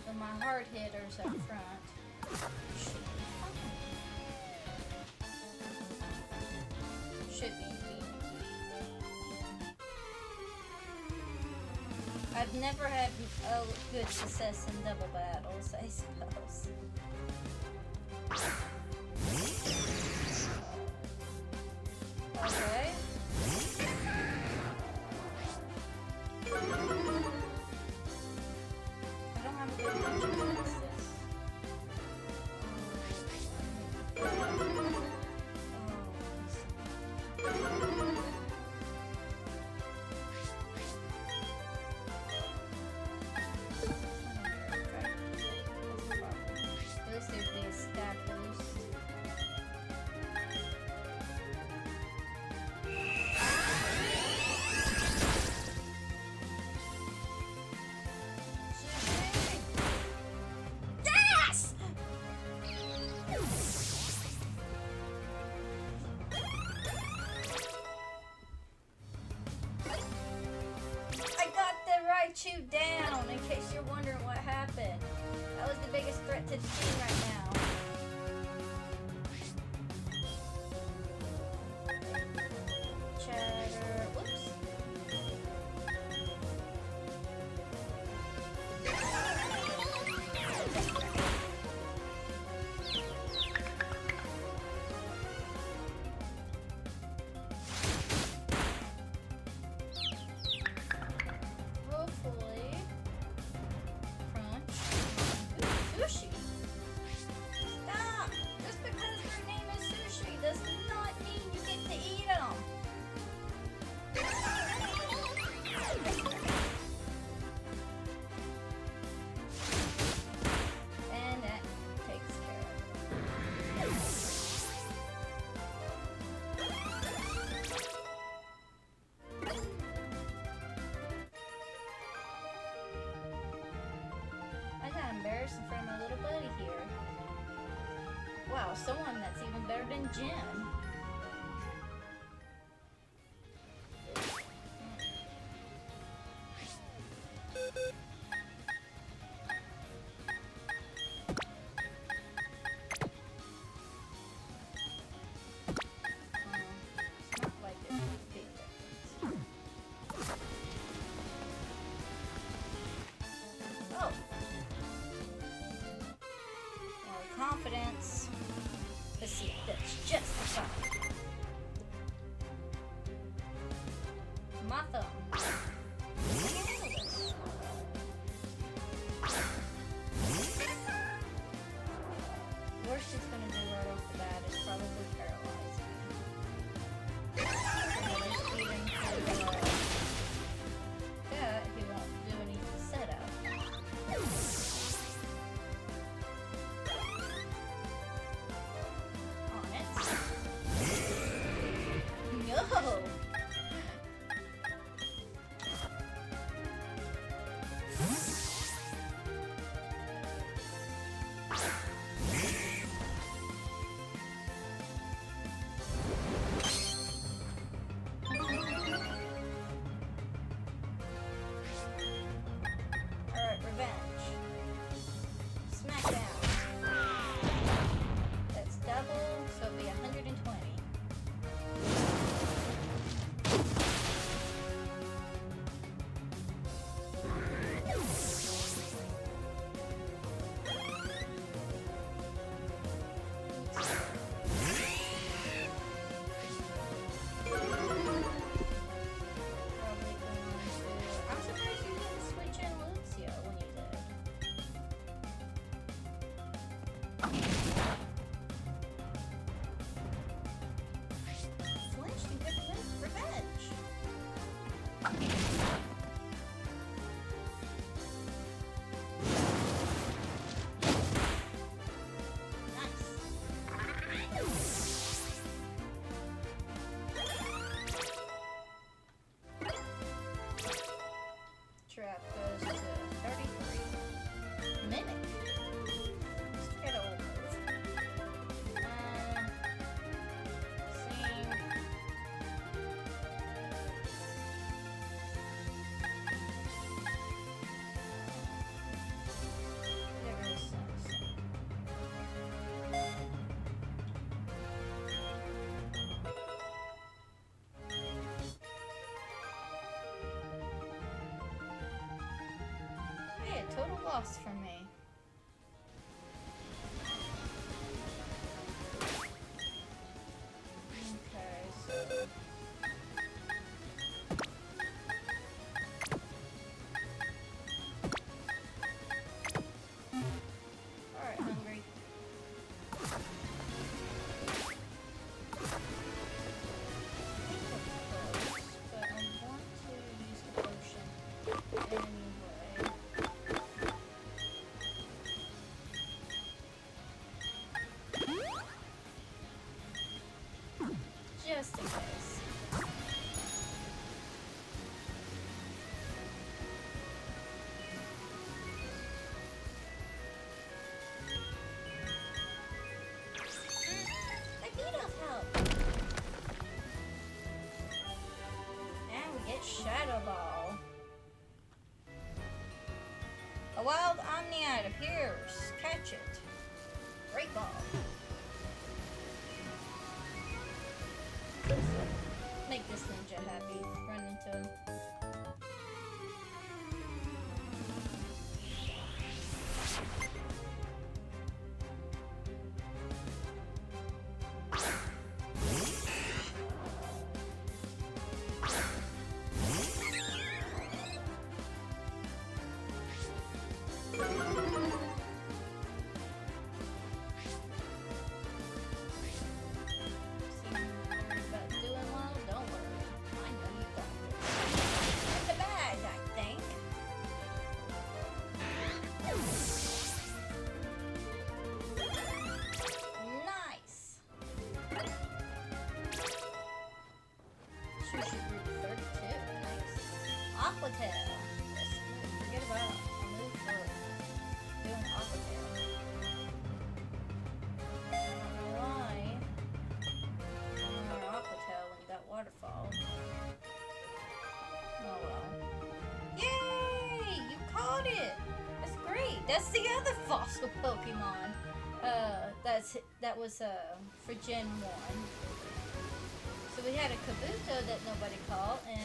So my hard hitters up front should be easy. I've never had a good success in double battles, I suppose. Okay. I don't have a good punch against this. Let's see if they stack loose. Yes! I got the Raichu down, in case you're wondering what happened. That was the biggest threat to the team right now. Chatter. Whoops. Hopefully. Crunch. Ooh, sushi. Stop! Just because their name is sushi does not mean you get to eat them. And that takes care of it. I got embarrassed in front of my little buddy here. Wow, someone that's even better than Jim. It's not like it's a big difference. Oh! More confidence. Let's see if that's justified. My thumb. I can handle this. Worst it's gonna do right off the bat is probably paralyze me. a total loss for me. Okay, so... Alright, hungry. But I'm going to use the potion anyway. Just in case. My beetles help. And we get Shadow Ball. A wild Omniite appears. Catch it. Great ball. Make this ninja happy. Run into him. Forget about a move for doing Aquatail. I don't know why. I don't know Aquatail when you got Waterfall. Oh well. Yay! You caught it! That's great! That's the other fossil Pokemon. That was for Gen 1. So we had a Kabuto that nobody caught, and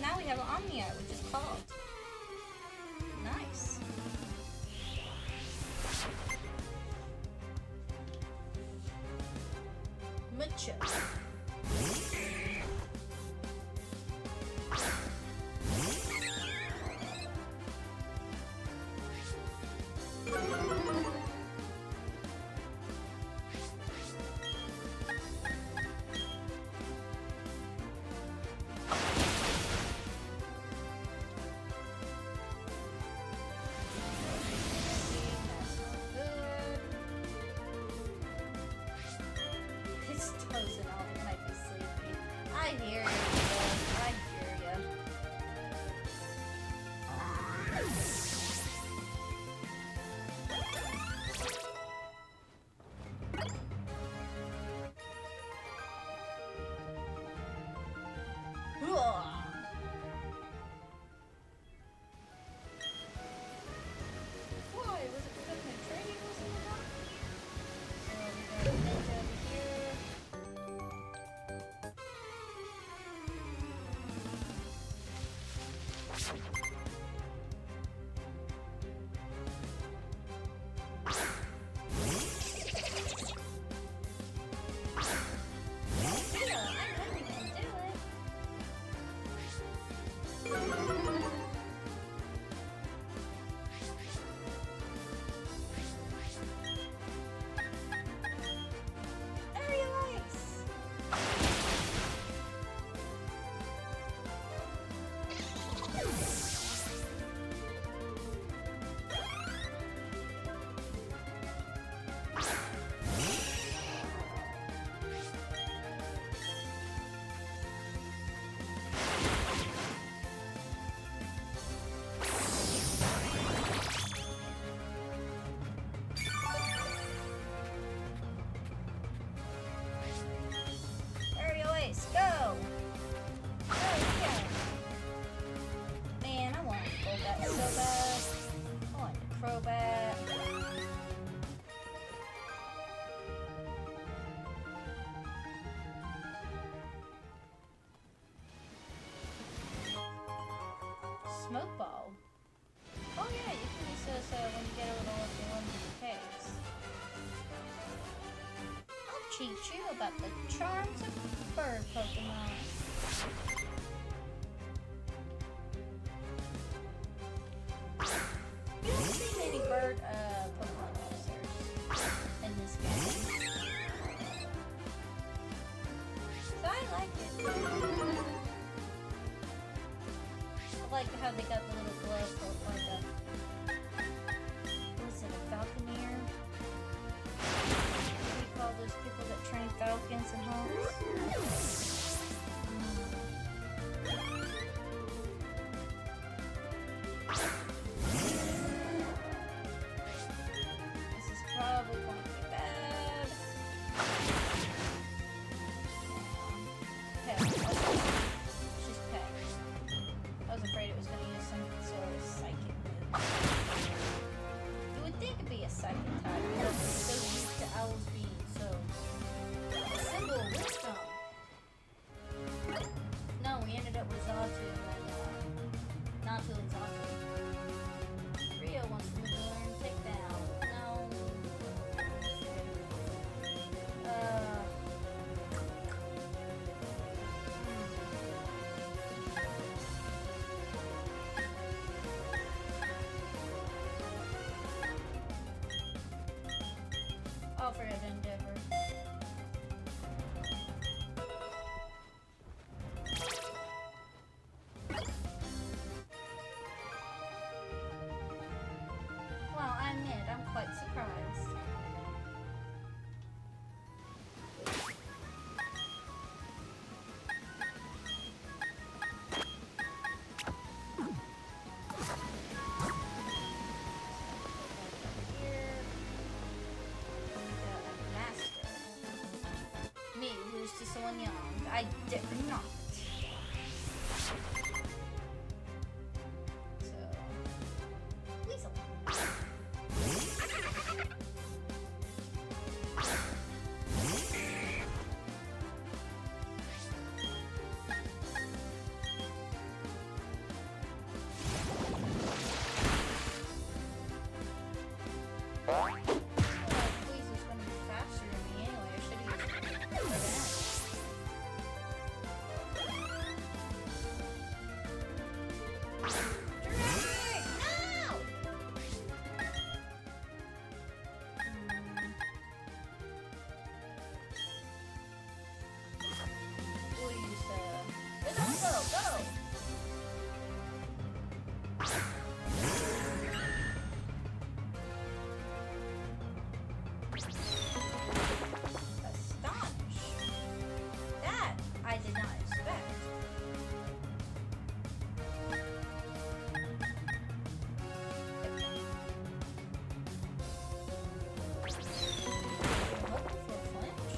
now we have an Omniite, which is called. Nice. Macho. I hear you, I hear you. Why? Was it because my training wasn't enough? So we got a ninja over here. Go! Man, I wanted to pull that so bad. I wanted to Crobat. Smoke Ball. teach you about the charms of bird Pokemon. You don't see many bird Pokemon officers in this game. So I like it. I like how they got the little glove for like a, what is it, a falconer? What do you call those people that train falcons and hawks? This is probably going to be bad. Pet. She's pet. I was afraid it was going to use some sort of psychic move. You would think it'd be a psychic type because it's so used to owls being so a symbol of wisdom. No, we ended up with Zatu and Natu and Zatu. Rio wants to learn takedown. No. Offer of endeavor. Well, I admit, I'm quite surprised. Here. Master. Me, lose to someone young. I dare not. So, Weasel. Weasel's gonna be faster than me anyway. I should have used it for that. Drag! No! We'll use Rizzo, go! Astonish. That I did not expect. Hoping for a flinch.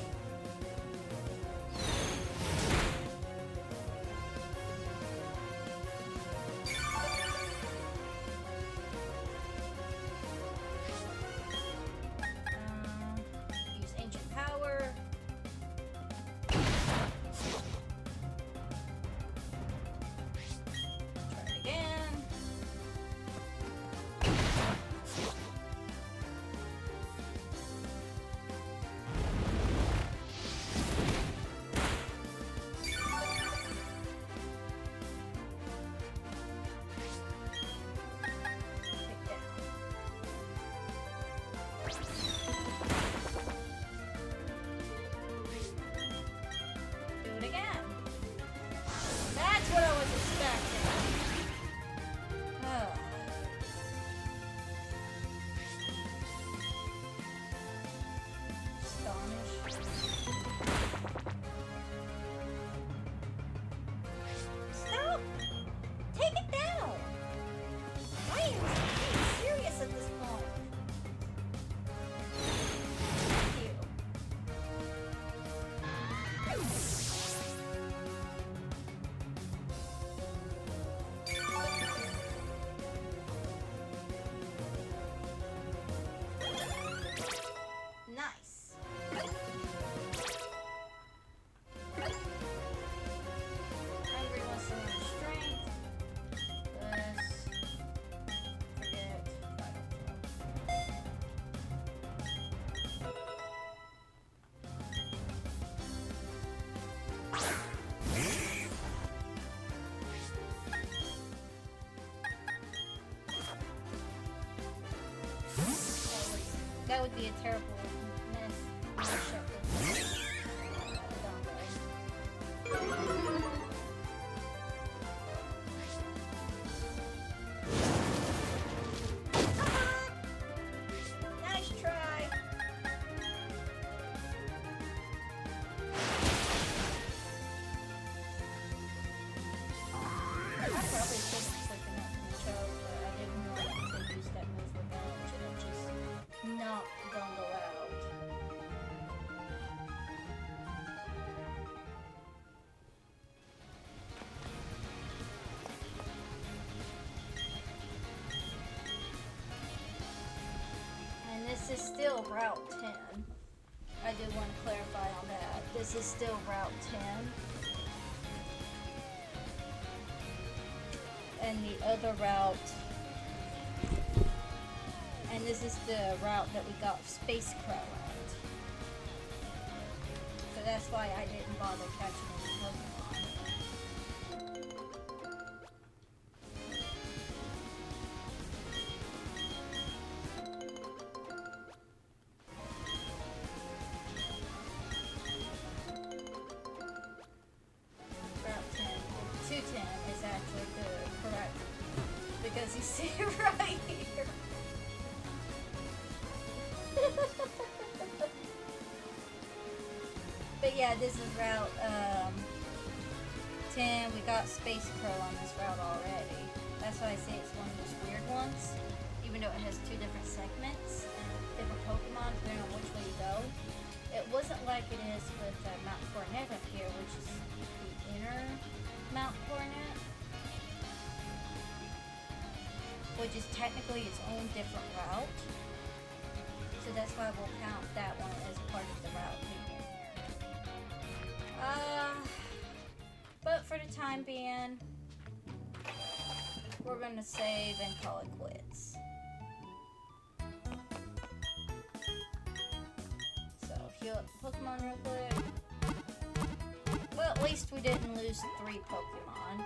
Use ancient power. That would be a terrible mess. Nice try. I probably should have taken that from the show, but I didn't want to use that move without it just not dongle out. And this is still Route 10. I did want to clarify on that. This is still Route 10. And the other route, and this is the route that we got Space Crow at. So that's why I didn't bother catching any Pokemon. Route 10, 210 is actually the correct, because you see it right here. But yeah, this is Route 10. We got Space Crow on this route already. That's why I say it's one of those weird ones, even though it has two different segments and different Pokemon depending on which way you go. It wasn't like it is with Mount Coronet up here, which is the inner Mount Coronet, which is technically its own different route. So that's why we'll count that one as part of the route here. But for the time being, we're gonna save and call it quits. So heal up the Pokemon real quick. Well, at least we didn't lose 3 Pokemon.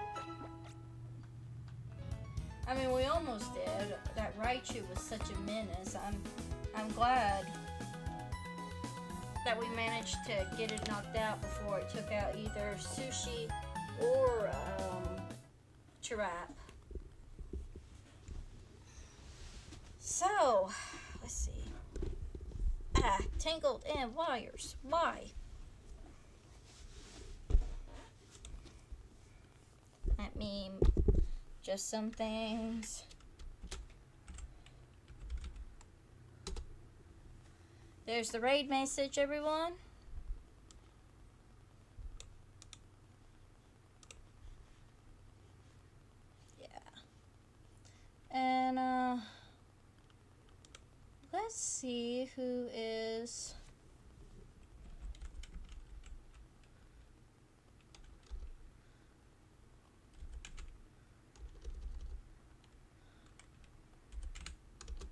I mean, we almost did. That Raichu was such a menace. I'm glad that we managed to get it knocked out before it took out either Sushi or Chirap. So, let's see. Tangled in wires. Why? I mean, just some things. There's the raid message, everyone. Yeah. And, let's see who is...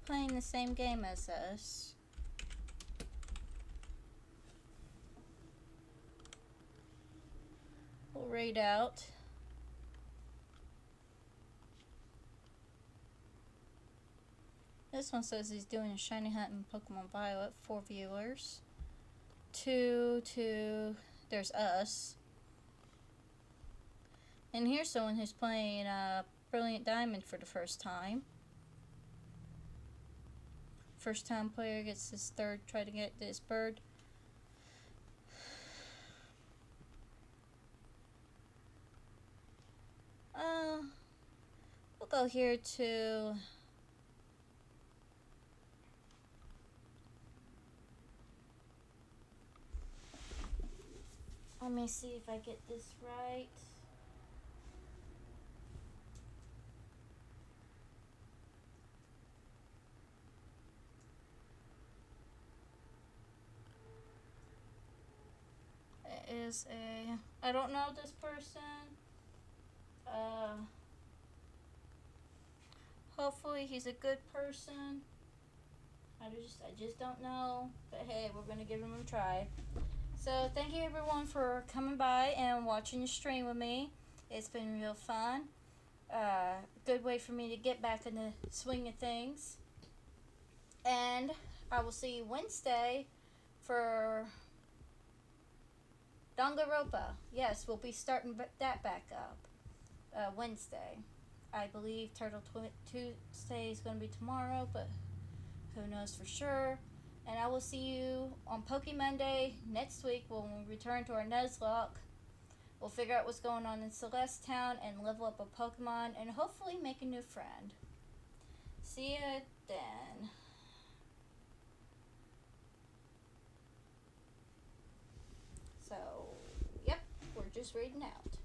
playing the same game as us. We'll raid out. This one says he's doing a shiny hunt in Pokemon Violet. 4 viewers. 2, there's us. And here's someone who's playing Brilliant Diamond for the first time. First time player gets his third try to get this bird. We'll go here to let me see if I get this right. It is I don't know this person. Hopefully he's a good person. I just don't know. But hey, we're gonna give him a try. So thank you everyone for coming by and watching the stream with me. It's been real fun. Good way for me to get back in the swing of things. And I will see you Wednesday for Danganronpa. Yes, we'll be starting that back up Wednesday. I believe Turtle Tuesday is going to be tomorrow, but who knows for sure. And I will see you on PokeMonday next week when we return to our Nuzlocke. We'll figure out what's going on in Celeste Town and level up a Pokemon and hopefully make a new friend. See ya then. So, yep, we're just reading out.